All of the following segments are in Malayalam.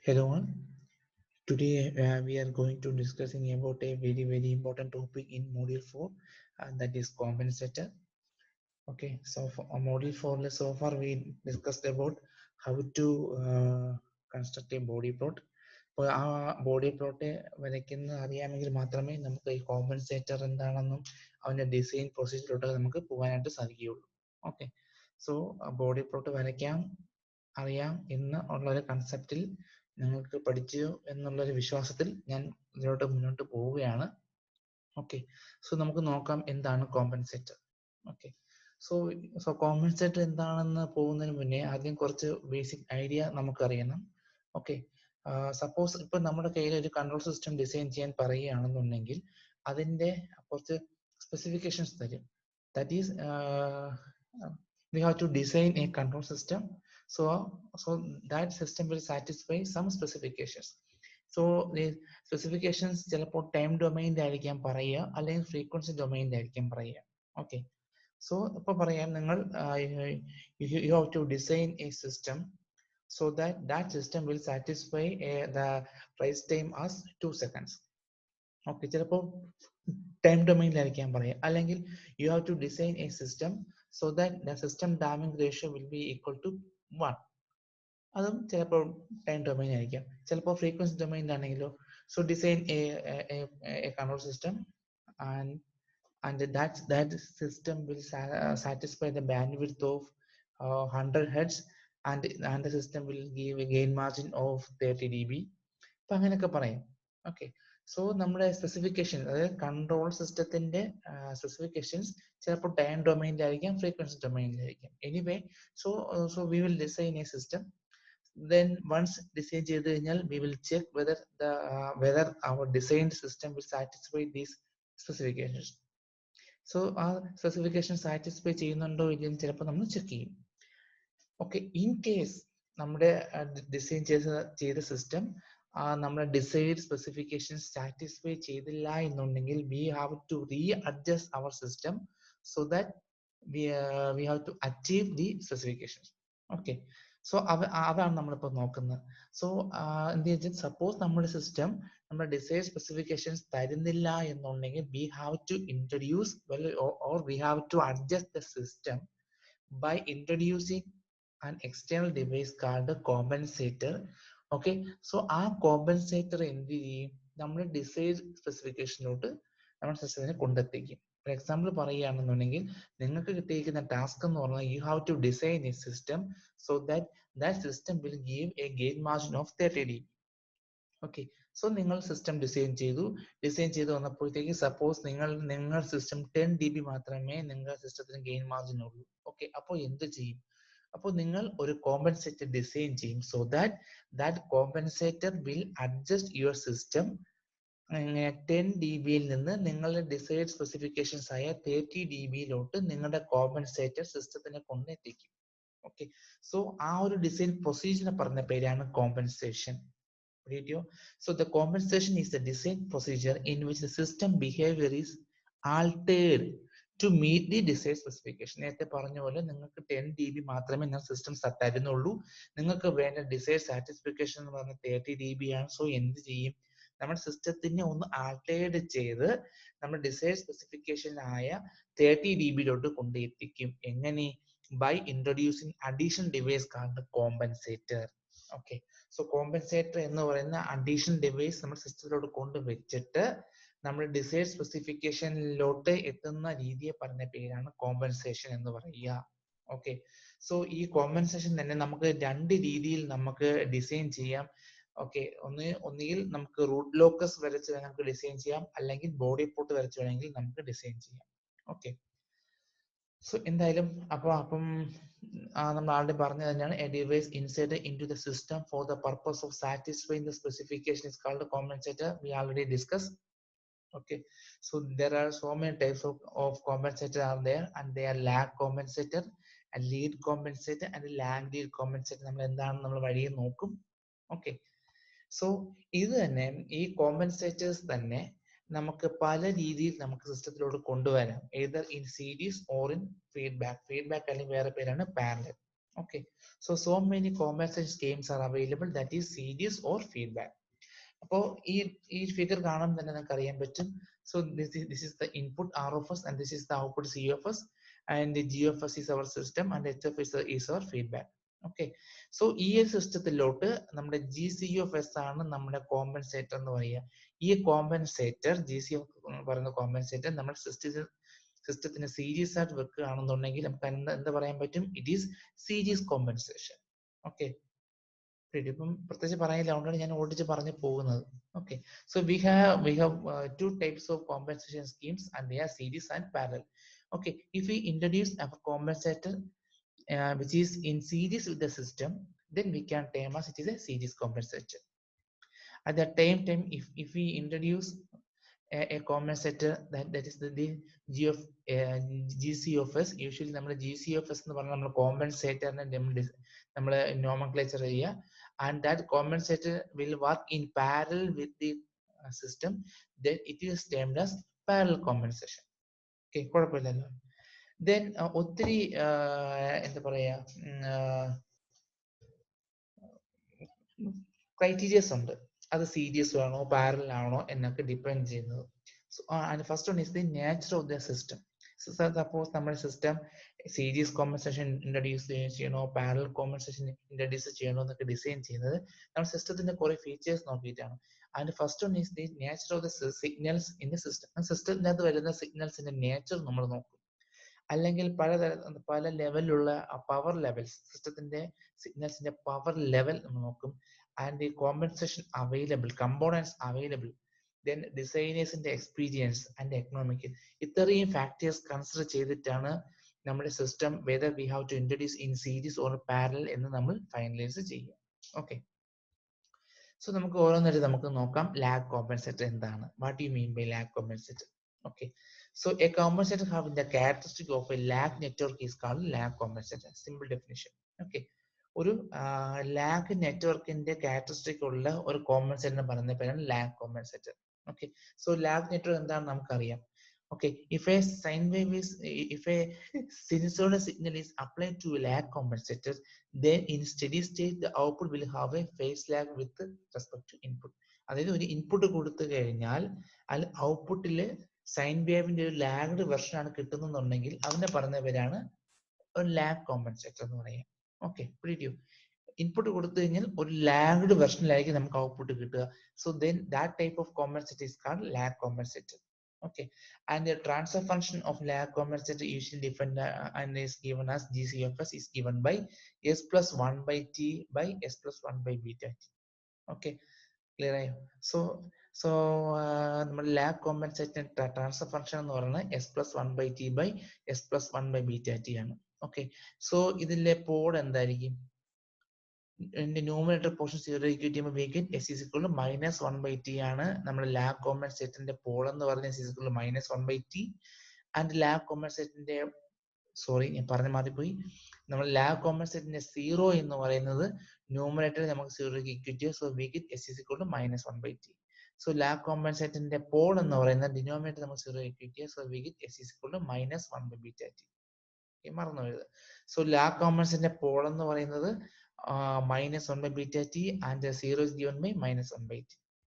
Hello all. Today we are going to discussing about a very important topic in module 4, that is compensator. Okay, so for module 4 so far we discussed about how to construct a body plot. അപ്പോൾ ആ ബോഡി പ്ലോട്ട് വരയ്ക്കുന്ന അറിയാമെങ്കിൽ മാത്രമേ നമുക്ക് ഈ കോമ്പൻസേറ്റർ എന്താണെന്നും അവൻ്റെ ഡിസൈൻ പ്രൊസീജിയറിലോട്ട് നമുക്ക് പോകാനായിട്ട് സാധിക്കുകയുള്ളൂ. ഓക്കെ, സോ ബോഡി പ്ലോട്ട് വരയ്ക്കാം അറിയാം എന്ന് ഉള്ള ഒരു കൺസെപ്റ്റിൽ നിങ്ങൾക്ക് പഠിച്ചു എന്നുള്ളൊരു വിശ്വാസത്തിൽ ഞാൻ ഇതിലോട്ട് മുന്നോട്ട് പോവുകയാണ്. ഓക്കെ, സോ നമുക്ക് നോക്കാം എന്താണ് കോമ്പൻസേറ്റർ. ഓക്കെ, സോ കോമ്പൻസേറ്റർ എന്താണെന്ന് പോകുന്നതിന് മുന്നേ ആദ്യം കുറച്ച് ബേസിക് ഐഡിയ നമുക്കറിയണം. ഓക്കെ, സപ്പോസ് ഇപ്പൊ നമ്മുടെ കയ്യിൽ ഒരു കൺട്രോൾ സിസ്റ്റം ഡിസൈൻ ചെയ്യാൻ പറയുകയാണെന്നുണ്ടെങ്കിൽ അതിന്റെ കുറച്ച് സ്പെസിഫിക്കേഷൻസ് തരും. That is we have to design a control system, so that system will satisfy some specifications. So the specifications ചിലപ്പോൾ ടൈം ഡൊമൈനിൽ ആയിരിക്കാം പറയുക, അല്ലെങ്കിൽ ഫ്രീക്വൻസി ഡൊമൈനിൽ ആയിരിക്കാം പറയുക. ഓക്കെ, സോ ഇപ്പൊ പറയാം നിങ്ങൾ you have to design a system so that system will satisfy the rise time as 2 seconds. Okay, ചിലപ്പോൾ ടൈം ഡൊമൈനിലായിരിക്കാം പറയാം, അല്ലെങ്കിൽ you have to design a system so that the system damping ratio will be equal to 1. അതും ചിലപ്പോൾ ടൈം ഡൊമൈൻ ആയിരിക്കാം. ചിലപ്പോൾ ഫ്രീക്വൻസി ഡൊമൈനിലാണെങ്കിലോ, so design a control system and that system will satisfy the bandwidth of 100 hertz and the system will give a gain margin of 30 dB. അപ്പൊ അങ്ങനെയൊക്കെ പറയാം. ഓക്കെ, സോ നമ്മുടെ സ്പെസിഫിക്കേഷൻ, അതായത് കൺട്രോൾ സിസ്റ്റത്തിന്റെ സ്പെസിഫിക്കേഷൻസ് ചിലപ്പോൾ ടൈം ഡൊമൈനിലായിരിക്കാം, ഫ്രീക്വൻസി ഡൊമൈനിലായിരിക്കാം. Anyway, so we will design a system. Then once design ചെയ്ത് കഴിഞ്ഞാൽ we will check whether our designed system will satisfy these specifications. So ആ സ്പെസിഫിക്കേഷൻ സാറ്റിസ്ഫൈ ചെയ്യുന്നുണ്ടോ ഇല്ലെന്ന് ചിലപ്പോൾ നമ്മൾ ചെക്ക് ചെയ്യും. ഓക്കെ, ഇൻ കേസ് നമ്മുടെ ഡിസൈൻ ചെയ്ത സിസ്റ്റം നമ്മുടെ ഡിസൈഡ് സ്പെസിഫിക്കേഷൻ സാറ്റിസ്ഫൈ ചെയ്തില്ല എന്നുണ്ടെങ്കിൽ we have to readjust our system so that we have to achieve the specifications. Okay, so അതാണ് നമ്മളിപ്പോൾ നോക്കുന്നത്. സോ എന്ത് വെച്ചാൽ, സപ്പോസ് നമ്മുടെ സിസ്റ്റം നമ്മുടെ ഡിസൈഡ് സ്പെസിഫിക്കേഷൻസ് തരുന്നില്ല എന്നുണ്ടെങ്കിൽ we have to introduce or we have to adjust the system by introducing an external device called the compensator. Okay, so ആ കോമ്പൻസേറ്റർ എന്ത് ചെയ്യും, നമ്മുടെ ഡിസൈഡ് സ്പെസിഫിക്കേഷനിലോട്ട് നമ്മുടെ സിസ്റ്റത്തിനെ കൊണ്ടെത്തിക്കും. ഫോർ എക്സാമ്പിൾ പറയുകയാണെന്നുണ്ടെങ്കിൽ, നിങ്ങൾക്ക് കിട്ടിയിരിക്കുന്ന ടാസ്ക് എന്ന് പറഞ്ഞാൽ you have to design a system so that system will give a gain margin of 30 dB. Okay, so നിങ്ങൾ സിസ്റ്റം ഡിസൈൻ ചെയ്ത് വന്നപ്പോഴത്തേക്ക് സപ്പോസ് നിങ്ങൾ സിസ്റ്റം 10 dB മാത്രമേ നിങ്ങളുടെ സിസ്റ്റത്തിന് ഗെയിൻ മാർജിൻ ഉള്ളൂ. ഓക്കെ, അപ്പോൾ എന്ത് ചെയ്യും? അപ്പോൾ നിങ്ങൾ ഒരു കോമ്പൻസേറ്റർ ഡിസൈൻ ചെയ്യും so that compensator will adjust your system 10 dBയിൽ നിന്ന് നിങ്ങളുടെ ഡിസൈഡ് സ്പെസിഫിക്കേഷൻസ് ആയ 30 dBയിലോട്ട് നിങ്ങളുടെ കോമ്പൻസേറ്റർ സിസ്റ്റത്തിനെ കൊണ്ടെത്തിക്കും. ഓക്കെ, സോ ആ ഒരു ഡിസൈൻ പ്രൊസീജിയർ പറഞ്ഞ പേരാണ് compensation. So the compensation is the design procedure in which the system behavior is altered to meet the desired specification. നേരത്തെ പറഞ്ഞ പോലെ നിങ്ങൾക്ക് 10 dB മാത്രമേ നിങ്ങൾ സിസ്റ്റം തരുന്നുള്ളൂ, നിങ്ങൾക്ക് വേണ്ട ഡിസൈഡ് സാറ്റിസ്ഫിക്കേഷൻ എന്ന് പറഞ്ഞ 30 dB ആണ്. സോ എന്ത് ചെയ്യും, നമ്മുടെ സിസ്റ്റത്തിനെ ഒന്ന് ആൾട്ടേർഡ് ചെയ്ത് നമ്മുടെ ഡിസൈഡ് സ്പെസിഫിക്കേഷൻ ആയ 30 dBയിലോട്ട് കൊണ്ടെത്തിക്കും. എങ്ങനെ? By introducing additional device called compensator. Okay, so compensator എന്ന് പറയുന്ന അഡീഷണൽ ഡിവൈസ് നമ്മുടെ സിസ്റ്റത്തിലോട്ട് കൊണ്ടുവച്ചിട്ട് നമ്മുടെ ഡിസൈഡ് സ്പെസിഫിക്കേഷനിലോട്ട് എത്തുന്ന രീതിയെ പറഞ്ഞ പേരാണ് കോമ്പൻസേഷൻ എന്ന് പറയുക. ഓക്കെ, സോ ഈ കോമ്പൻസേഷൻ തന്നെ നമുക്ക് രണ്ട് രീതിയിൽ നമുക്ക് ഡിസൈൻ ചെയ്യാം. ഓക്കെ, ഒന്നുകിൽ നമുക്ക് റൂട്ട് ലോക്കസ് വരച്ച് നമുക്ക് ഡിസൈൻ ചെയ്യാം, അല്ലെങ്കിൽ ബോഡി പ്ലോട്ട് വരച്ച് വേണമെങ്കിൽ നമുക്ക് ഡിസൈൻ ചെയ്യാം. ഓക്കെ, സോ എന്തായാലും അപ്പം നമ്മൾ ആൾറെഡി പറഞ്ഞു തന്നെയാണ്, a device inserted into the system for the purpose of satisfying the specification is called compensator. We already discuss. Okay, so there are so many types of compensator are there, and they are lag compensator, and lead compensator, and lag lead compensator. നമ്മൾ എന്താണ് നമ്മൾ വഴിയെ നോക്കും. ഓക്കെ, സോ ഇത് തന്നെ ഈ കോമ്പൻസേറ്റേഴ്സ് തന്നെ നമുക്ക് പല രീതിയിൽ നമുക്ക് സിസ്റ്റത്തിലോട്ട് കൊണ്ടുവരാം. either in series or in feedback അല്ലെങ്കിൽ വേറെ പേരാണ് parallel. Okay, so many compensation schemes are available, that is series or feedback. അപ്പോൾ ഈ ഫിഗർ കാണുമ്പോൾ തന്നെ നമുക്ക് അറിയാൻ പറ്റും. So this is the input R of S and this is the output C of S, and the G of S is our system and H of S is our feedback. Okay, so ഈ ഒരു സിസ്റ്റത്തിലോട്ട് നമ്മുടെ ജി സി ഓഫ് എസ് ആണ് നമ്മുടെ കോമ്പൻസേറ്റർ എന്ന് പറയുക. ഈ കോമ്പൻസേറ്റർ ജി സി എന്ന് പറയുന്ന കോമ്പൻസേറ്റർ നമ്മുടെ സിസ്റ്റത്തിന് സീരീസ് ആയിട്ട് വെക്കുകയാണെന്നുണ്ടെങ്കിൽ നമുക്ക് എന്താ പറയാൻ പറ്റും? It is series compensation. Okay, ഇപ്പം പ്രത്യേകിച്ച് പറയാനില്ല, അതുകൊണ്ടാണ് ഞാൻ ഓടിച്ച് പറഞ്ഞു പോകുന്നത്. Okay, so we have two types of compensation schemes and they are series and parallel. Okay, if we introduce a compensator which is in series with the system, then we can term as it is a series compensator. At the same time, if we introduce a compensator that is the G of GC of S, usually നമ്മുടെ GC of S എന്ന് പറഞ്ഞാൽ നമ്മൾ കോമ്പൻസേറ്ററിനെ നമ്മൾ നോമൻക്ലേച്ചർ ചെയ്യുക, and that compensator will work in parallel with the system, then it is termed as parallel compensation. Okay, കുഴപ്പമില്ലല്ലോ. Then ഒത്തിരി എന്താ പറയാ ക്രൈറ്റീരിയസ് ഉണ്ട്, അത് സീരീസ് ആണോ പാരലൽ ആണോ എന്നൊക്കെ ഡിപ്പെൻഡ് ചെയ്യുന്നത്. And first one is the nature of the system. So suppose നമ്മുടെ സിസ്റ്റം സീരീസ് കോമ്പൻസേഷൻ ഇൻട്രൊഡ്യൂസ് ചെയ്യണോ പാരലൽ കോമ്പൻസേഷൻ ഇൻട്രൊഡ്യൂസ് ചെയ്യണോ എന്നൊക്കെ ഡിസൈൻ ചെയ്യുന്നത് നമ്മുടെ സിസ്റ്റത്തിന്റെ കുറെ ഫീച്ചേഴ്സ് നോക്കിയിട്ടാണ്. And first one is the nature of the signals in the system. സിസ്റ്റത്തിനകത്ത് വരുന്ന സിഗ്നൽസിന്റെ നേച്ചർ നമ്മൾ നോക്കും. അല്ലെങ്കിൽ പല ലെവലിലുള്ള പവർ ലെവൽസ്, സിസ്റ്റത്തിന്റെ സിഗ്നൽസിന്റെ പവർ ലെവൽ നമ്മൾ നോക്കും. And the compensation available, components available, then ഡിസൈനേഴ്സിന്റെ എക്സ്പീരിയൻസ് ആൻഡ് എക്കണോമിക്കൽ, ഇത്രയും ഫാക്ടേഴ്സ് കൺസിഡർ ചെയ്തിട്ടാണ് നമ്മുടെ system whether we have to introduce in series or parallel എന്ന് നമ്മൾ ഫൈനലൈസ് ചെയ്യുക. ഓക്കെ, സോ നമുക്ക് ഓരോന്നായിട്ട് നമുക്ക് നോക്കാം. ലാഗ് കോമ്പൻസേറ്റർ എന്താണ്? What you mean by lag compensator? Okay, so a compensator having the characteristic of a lag network is called lag compensator. Simple definition. Okay, ഒരു ലാഗ് നെറ്റ്വർക്കിന്റെ ക്യാരക്ടറിസ്റ്റിക് ഉള്ള ഒരു കോമ്പൻസേറ്ററിനെ പറയുന്ന പേരാണ് lag compensator. Okay, so lag network എന്താണെന്ന് നമുക്കറിയാം. Okay, if a sine wave is, if a sinusoidal signal is applied to a lag compensator, then in steady state the output will have a phase lag with respect to input. അതായത് ഒരു ഇൻപുട്ട് കൊടുത്തു കഴിഞ്ഞാൽ അതിൽ ഔട്ട്പുട്ടില് സൈൻ വേവിന്റെ ഒരു ലാഗ്ഡ് വെർഷൻ ആണ് കിട്ടുന്നുണ്ടെങ്കിൽ അതിനെ പറയുന്ന പേരാണ് ഒരു ലാഗ് കോമ്പൻസേറ്റർ എന്ന് പറയാം. ഓക്കെ, പിടിക്കൂ. ഇൻപുട്ട് കൊടുത്തു കഴിഞ്ഞാൽ ഒരു ലാഗ്ഡ് വെർഷനിലായിരിക്കും നമുക്ക് ഔട്ട്പുട്ട് കിട്ടുക. So then that type of compensator is called lag compensator. Okay, and the transfer function of lag compensator usually defined and is given as GC of S is given by S plus 1 by T by S plus 1 by beta T. Okay, clear ആയോ? So നമ്മുടെ ലാഗ് കോമ്പൻസേറ്റർ ട്രാൻസ്ഫർ ഫംഗ്ഷൻ എന്ന് പറയുന്നത് S plus 1 by T by S plus 1 by beta T ആണ്. ഓക്കെ, സോ ഇതിലെ പോൾ എന്തായിരിക്കും? ന്യൂമറേറ്റർ പോർഷൻ 0 ഈക്വൽ ചെയ്യുമ്പോൾ we get S is equal to minus 1 by T ആണ് നമ്മുടെ ലാഗ് കോമ്പൻസേറ്ററിന്റെ പോൾ എന്ന് പറഞ്ഞാൽ S is equal to minus 1 by T. And lag കോമ്പൻസേറ്ററിന്റെ, സോറി ഞാൻ പറഞ്ഞ മാറിപ്പോയി, നമ്മൾ ലാഗ് കോമ്പൻസേറ്ററിന്റെ 0 എന്ന് പറയുന്നത് ന്യൂമറേറ്റർ നമുക്ക് 0 ഈക്വൽ ചെയ്യും. So we get S is equal to minus 1 by T. So lag കോമ്പൻസേറ്ററിന്റെ പോൾ എന്ന് പറയുന്നത് ഡിനോമിനേറ്റർ നമുക്ക് 0 ഈക്വൽ ചെയ്യും. So we get S is equal to minus 1 by beta T. മറന്നു പോയത്. സോ ലാഗ് കോമ്പൻസേറ്ററിന്റെ പോൾ എന്ന് പറയുന്നത് minus 1 by beta T and 0 is given by minus 1 by T.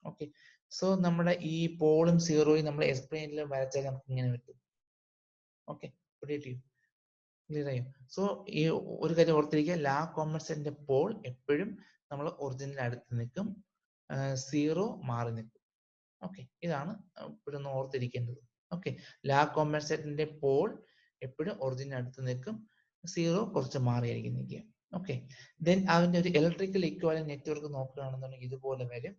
Okay, so നമ്മുടെ ഈ പോളും സീറോയും നമ്മൾ എക്സ്പ്ലെയിനിൽ വരച്ചാൽ നമുക്ക് ഇങ്ങനെ കിട്ടും. ഓക്കെ, ക്ലിയർ ആയോ? സോ ഈ ഒരു കാര്യം ഓർത്തിരിക്കുക, ലാഗ് കോമ്പൻസേറ്ററിന്റെ പോൾ എപ്പോഴും നമ്മൾ ഒറിജിനൽ അടുത്ത് നിൽക്കും, സീറോ മാറി നിൽക്കും. ഓക്കെ, ഇതാണ് ഇപ്പോഴും ഓർത്തിരിക്കേണ്ടത്. ഓക്കെ, ലാഗ് കോമ്പൻസേറ്ററിന്റെ പോൾ എപ്പോഴും ഒറിജിനൽ അടുത്ത് നിൽക്കും, സീറോ കുറച്ച് മാറിയായിരിക്കും നിൽക്കുക. ഓക്കെ, ദെൻ അതിന്റെ ഒരു ഇലക്ട്രിക്കൽ ഇക്വാലന്റ് നെറ്റ്വർക്ക് നോക്കുകയാണെന്നുണ്ടെങ്കിൽ ഇതുപോലെ വരും.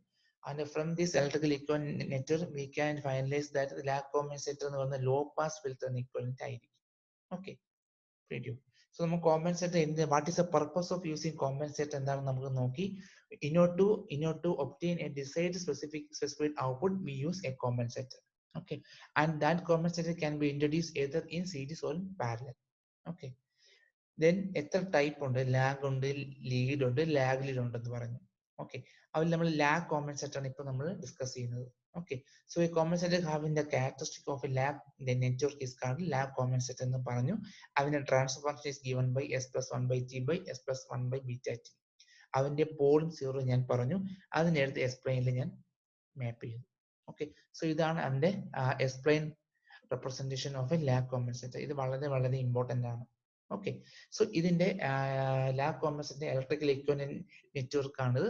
And from this electrical equivalent network we can finalise that lag compensator എന്ന് പറയുന്ന ലോ പാസ് ഫിൽറ്ററിന് ഇക്വാലന്റ് ആയിരിക്കും. ഓക്കെ, സോ നമുക്ക് കോമ്പൻസേറ്റർ എന്ത്, what is the purpose of using compensator എന്താണെന്ന് നമുക്ക് നോക്കി. In order to obtain a desired specified output, we use a compensator. Okay, and that compensator can be introduced either in series or in parallel. Okay, then എത്ര ടൈപ്പ് ഉണ്ട്? ലാഗ് ഉണ്ട്, ലീഡ് ഉണ്ട്, ലാഗ് ലീഡ് ഉണ്ടെന്ന് പറഞ്ഞു. Okay, അതിൽ നമ്മൾ ലാഗ് കോമ്പൻസേറ്റർ ആണ് ഇപ്പോൾ നമ്മൾ ഡിസ്കസ് ചെയ്യുന്നത്. Okay, so a compensator having the characteristic of a lag in the network is called lag compensator എന്ന് പറഞ്ഞു. അതിന്റെ transfer function is given by s plus 1 by t by s plus 1 by beta t. അതിന്റെ പോളും സീറോ ഞാൻ പറഞ്ഞു, അത് നേരത്തെ എക്സ്പ്ലെയിനിൽ ഞാൻ മാപ്പ് ചെയ്തു. ഓക്കെ, സോ ഇതാണ് അതിന്റെ explain representation of A lag compensator. ഇത് വളരെ വളരെ ഇമ്പോർട്ടന്റ് ആണ്. ഓക്കെ, സോ ഇതിന്റെ lag compensator electrical equivalent network ആണ്.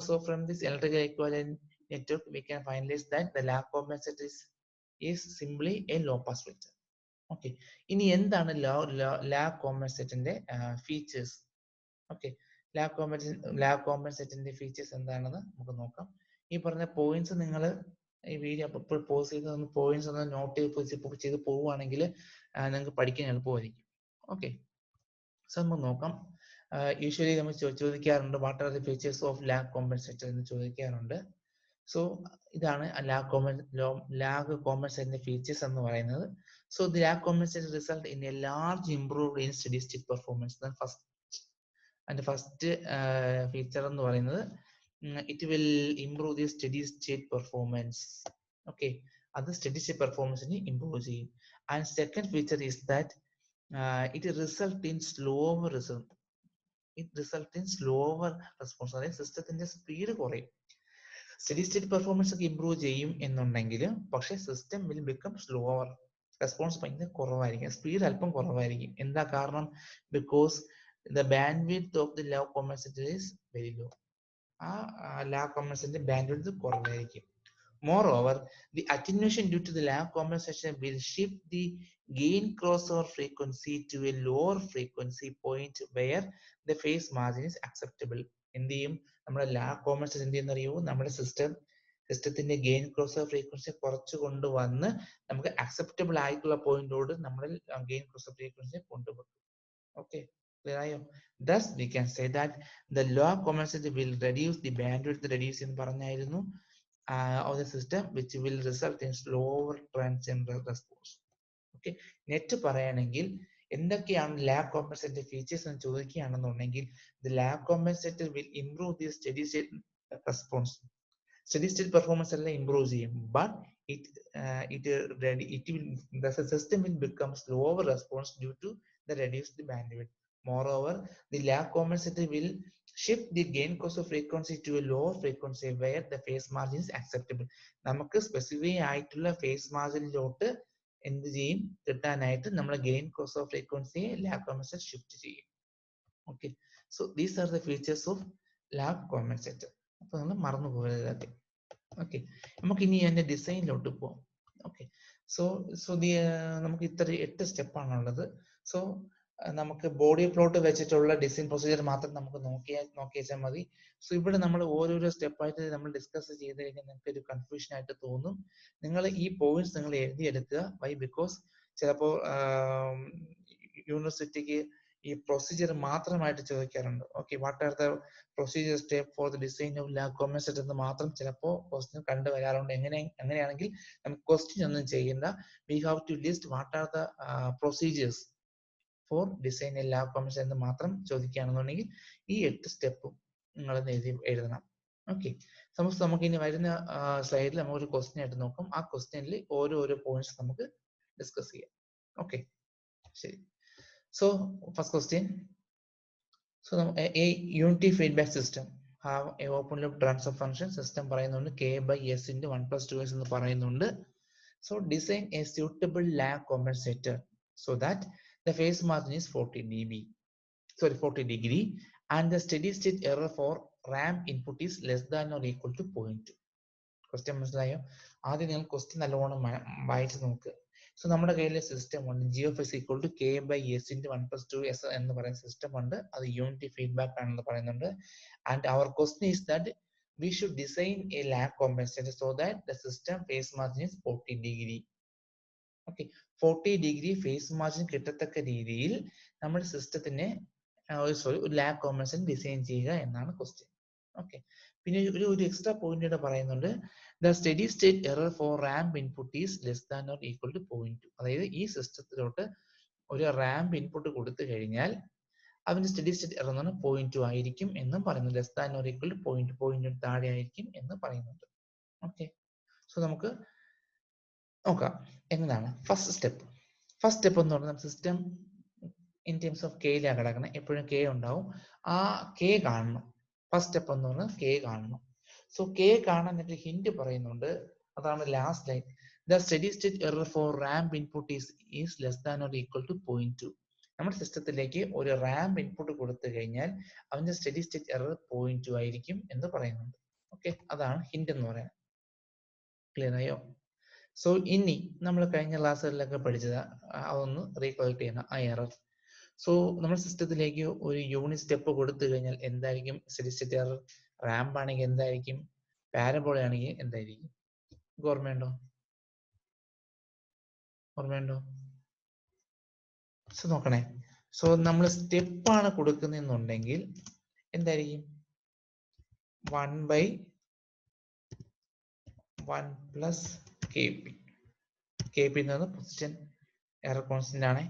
So from this electrical equivalent network, we can finalize that the lag compensator is simply a low pass filter. Okay, ഇനി എന്താണ് ലാഗ് കോമ്പൻസേറ്ററിന്റെ ഫീച്ചേഴ്സ്? ഓക്കെ, ലാഗ് കോമ്പൻസേറ്ററിന്റെ ഫീച്ചേഴ്സ് എന്താണെന്ന് നമുക്ക് നോക്കാം. ഈ പറഞ്ഞ പോയിന്റ്സ് നിങ്ങൾ ഈ വീഡിയോ ഇപ്പോൾ പോസ് ചെയ്ത് പോയിന്റ്സ് ഒന്ന് നോട്ട് ചെയ്ത് പോവുകയാണെങ്കിൽ നിങ്ങൾക്ക് പഠിക്കാൻ എളുപ്പമായിരിക്കും. ഓക്കെ, സോ നമുക്ക് നോക്കാം. യൂഷ്വലി നമ്മൾ ചോദിക്കാറുണ്ട് what are the features of lag compensator എന്ന് ചോദിക്കാറുണ്ട്. സോ ഇതാണ് ലാഗ് കോമ്പൻസേറ്ററിന്റെ ഫീച്ചേഴ്സ് എന്ന് പറയുന്നത്. So the lag compensator result in A large improved in study state performance. First feature എന്ന് പറയുന്നത് it will improve the study state performance. Okay, അത് സ്റ്റഡി സ്റ്റേറ്റ് പെർഫോമൻസിന് ഇംപ്രൂവ് ചെയ്യും. And second feature is that it result in slower result. It result in slower response. അതായത് സിസ്റ്റത്തിന്റെ സ്പീഡ് കുറയും. സ്റ്റഡി സ്റ്റേറ്റ് പെർഫോമൻസ് ഒക്കെ ഇംപ്രൂവ് ചെയ്യും എന്നുണ്ടെങ്കിൽ പക്ഷേ system will become slower. Response ഭയങ്കര കുറവായിരിക്കും, സ്പീഡ് അല്പം കുറവായിരിക്കും. എന്താ കാരണം? Because the bandwidth of the lag compensator is very low. ആ ലാഗ് കോമ്പൻസേറ്ററിന്റെ ബാൻഡ് വിഡ്ത്ത് കുറവായിരിക്കും. Moreover, the attenuation due to the lag compensation will shift the gain crossover frequency to a lower frequency point where the phase margin is acceptable. എന്ത് ചെയ്യും? നമ്മുടെ ലാഗ് കോമ്പൻസേഷൻ എന്ത് ചെയ്യുന്നറിയോ? നമ്മുടെ സിസ്റ്റത്തിന്റെ ഗെയിൻ ക്രോസോവർ ഫ്രീക്വൻസി കുറച്ച് കൊണ്ടുവന്ന് നമുക്ക് അക്സെപ്റ്റബിൾ ആയിട്ടുള്ള പോയിന്റോട് നമ്മുടെ ഗെയിൻ ക്രോസോവർ ഫ്രീക്വൻസി കൊണ്ടുപോകും. ഓക്കെ, ക്ലിയർ ആയോ? Thus we can say that the lag compensator will reduce the bandwidth reduce എന്ന് പറഞ്ഞായിരുന്നു of the system, which will result in slower transient response. Okay, net പറയുകയാണെങ്കിൽ എന്തൊക്കെയാണ് ലാഗ് കോമ്പൻസേറ്റർ ഫീച്ചേഴ്സ് എന്ന് ചോദിക്കുകയാണെന്നുണ്ടെങ്കിൽ the lag compensator will improve the steady state response. Steady state performance എല്ലാം improve ചെയ്യും, but the system will become slower response due to the reduced bandwidth. Moreover, the lag compensator will shift the gain crossover frequency to a lower frequency where the phase margin is acceptable. നമുക്ക് സ്പെസിഫൈ ആയിട്ടുള്ള ഫേസ് മാർജിനിലോട്ട് എന്ത് ചെയ്യും? കിട്ടാനായിട്ട് നമ്മുടെ ഗെയിൻ ക്രോസോവർ ഫ്രീക്വൻസിയെ ലാഗ് കോമ്പൻസേറ്റർ ഷിഫ്റ്റ് ചെയ്യും. Okay, so these are the features of lag compensator. അപ്പൊ നമ്മൾ മറന്നു പോകരുത്. ഓക്കെ, നമുക്ക് ഇനി അതിന്റെ ഡിസൈനിലോട്ട് പോവാം. ഓക്കെ, സോ നമുക്ക് ഇത്ര 8 സ്റ്റെപ്പാണുള്ളത്. സോ നമുക്ക് ബോഡി പ്ലോട്ട് വെച്ചിട്ടുള്ള ഡിസൈൻ പ്രൊസീജിയർ മാത്രം നമുക്ക് നോക്കിയാൽ മതി. സോ ഇവിടെ നമ്മൾ ഓരോരോ സ്റ്റെപ്പായിട്ട് നമ്മൾ ഡിസ്കസ് ചെയ്ത് കഴിഞ്ഞാൽ നിങ്ങൾക്ക് ഒരു കൺഫ്യൂഷൻ ആയിട്ട് തോന്നും. നിങ്ങൾ ഈ പോയിന്റ്സ് നിങ്ങൾ എഴുതിയെടുക്കുക. വൈ? ബിക്കോസ് ചിലപ്പോൾ യൂണിവേഴ്സിറ്റിക്ക് ഈ പ്രൊസീജിയർ മാത്രമായിട്ട് ചോദിക്കാറുണ്ട്. Okay, what are the procedure step for the design of lag compensator എന്ന് മാത്രം ചിലപ്പോൾ ക്വസ്റ്റ്യൻ കണ്ടുവരാറുണ്ട്. അങ്ങനെയാണെങ്കിൽ നമുക്ക് ക്വസ്റ്റ്യൻ ഒന്നും ചെയ്യേണ്ട. We have to list what are the procedures for design a lag compensator എന്ന് മാത്രം ചോദിക്കുകയാണെന്നുണ്ടെങ്കിൽ ഈ 8 സ്റ്റെപ്പും നിങ്ങൾ എഴുതണം. ഓക്കെ, സപ്പോസ് നമുക്ക് ഇനി വരുന്ന സ്ലൈഡിൽ നമുക്ക് ഒരു ക്വസ്റ്റ്യൻ ആയിട്ട് നോക്കാം. ആ ക്വസ്റ്റ്യനിൽ ഓരോരോ പോയിന്റ്സ് നമുക്ക് ഡിസ്കസ് ചെയ്യാം. ഓക്കെ, ശരി. So first question. So a unity feedback system have a open loop transfer function system പറയുന്നുണ്ട് k by s into 1 plus 2s എന്ന് പറയുന്നുണ്ട്. So design a suitable lag compensator so that the phase margin is 40 degree and the steady state error for ramp input is less than or equal to 0.2. Question മനസ്സിലായോ? ആദ്യം നിങ്ങൾ ക്വസ്റ്റ്യൻ നല്ലോണം വായിച്ച് നോക്കുക. സോ നമ്മുടെ കയ്യിലെ സിസ്റ്റം ഉണ്ട്, G of S equal to K by S into 1 plus 2s എന്ന് പറയുന്ന സിസ്റ്റം ഉണ്ട്. അത് യൂണിറ്റി ഫീഡ്ബാക്ക് ആണെന്ന് പറയുന്നുണ്ട്. And our question is that we should design a lag compensator so that the system phase margin is 40 degree. Okay, 40 degree phase margin കിട്ടത്തക്ക രീതിയിൽ നമ്മുടെ സിസ്റ്റത്തിന് ഒരു ലാഗ് കോമ്പൻസേറ്റർ ഡിസൈൻ ചെയ്യുക എന്നാണ് ക്വസ്റ്റ്യൻ. ഓക്കെ, പിന്നെ ഒരു എക്സ്ട്രാ പോയിന്റ് ഇവിടെ പറയുന്നുണ്ട്. The steady state error for ramp input is less than or equal to 0.2. അതായത് ഈ സിസ്റ്റത്തിലോട്ട് ഒരു റാമ്പ് ഇൻപുട്ട് കൊടുത്തു കഴിഞ്ഞാൽ അവന്റെ സ്റ്റഡി സ്റ്റേറ്റ് എറർ എന്ന് പറഞ്ഞാൽ 0.2 ആയിരിക്കും എന്നും പറയുന്നു. Less than or equal to 0.2 താഴെ ആയിരിക്കും എന്ന് പറയുന്നുണ്ട്. ഓക്കെ, സോ നമുക്ക് നോക്കാം എങ്ങനെയാണ് ഫസ്റ്റ് സ്റ്റെപ്പ് എന്ന് പറഞ്ഞാൽ സിസ്റ്റം ഇൻ ടേംസ് ഓഫ് കെയിലാണ് കിടക്കണം. എപ്പോഴും കെ ഉണ്ടാവും. ആ കെ കാണണം. ഫസ്റ്റ് സ്റ്റെപ്പ് എന്ന് പറഞ്ഞാൽ കെ കാണണം. സോ കെ കാണാൻ ഒരു ഹിന്റ് പറയുന്നുണ്ട്. അതാണ് last line. The steady state error for ramp input is less than or equal to 0.2. നമ്മുടെ സിസ്റ്റത്തിലേക്ക് ഒരു റാമ്പ് ഇൻപുട്ട് കൊടുത്തു കഴിഞ്ഞാൽ അവന്റെ സ്റ്റഡി സ്റ്റേറ്റ് എറർ 0.2 ആയിരിക്കും എന്ന് പറയുന്നുണ്ട്. ഓക്കെ, അതാണ് ഹിന്റ് എന്ന് പറയുന്നത്. ക്ലിയർ ആയോ? സോ ഇനി നമ്മൾ കഴിഞ്ഞ ക്ലാസ്സുകളിലൊക്കെ പഠിച്ചത് അതൊന്ന് റീകളക്ട് ചെയ്യണം ആ എറർ. സോ നമ്മുടെ സിസ്റ്റത്തിലേക്ക് ഒരു യൂണിറ്റ് സ്റ്റെപ്പ് കൊടുത്തു കഴിഞ്ഞാൽ എന്തായിരിക്കും സ്റ്റഡി സ്റ്റേറ്റ് എറർ? റാമ്പ് ആണെങ്കിൽ എന്തായിരിക്കും? പാരബോള ആണെങ്കിൽ എന്തായിരിക്കും? ഓർമ്മയുണ്ടോ? സോ നോക്കണേ. സോ നമ്മൾ സ്റ്റെപ്പാണ് കൊടുക്കുന്നെന്നുണ്ടെങ്കിൽ എന്തായിരിക്കും? 1/1 പ്ലസ് kp. kp എന്നത് പൊസിഷൻ എറർ കോൺസ്റ്റന്റ് ആണ്.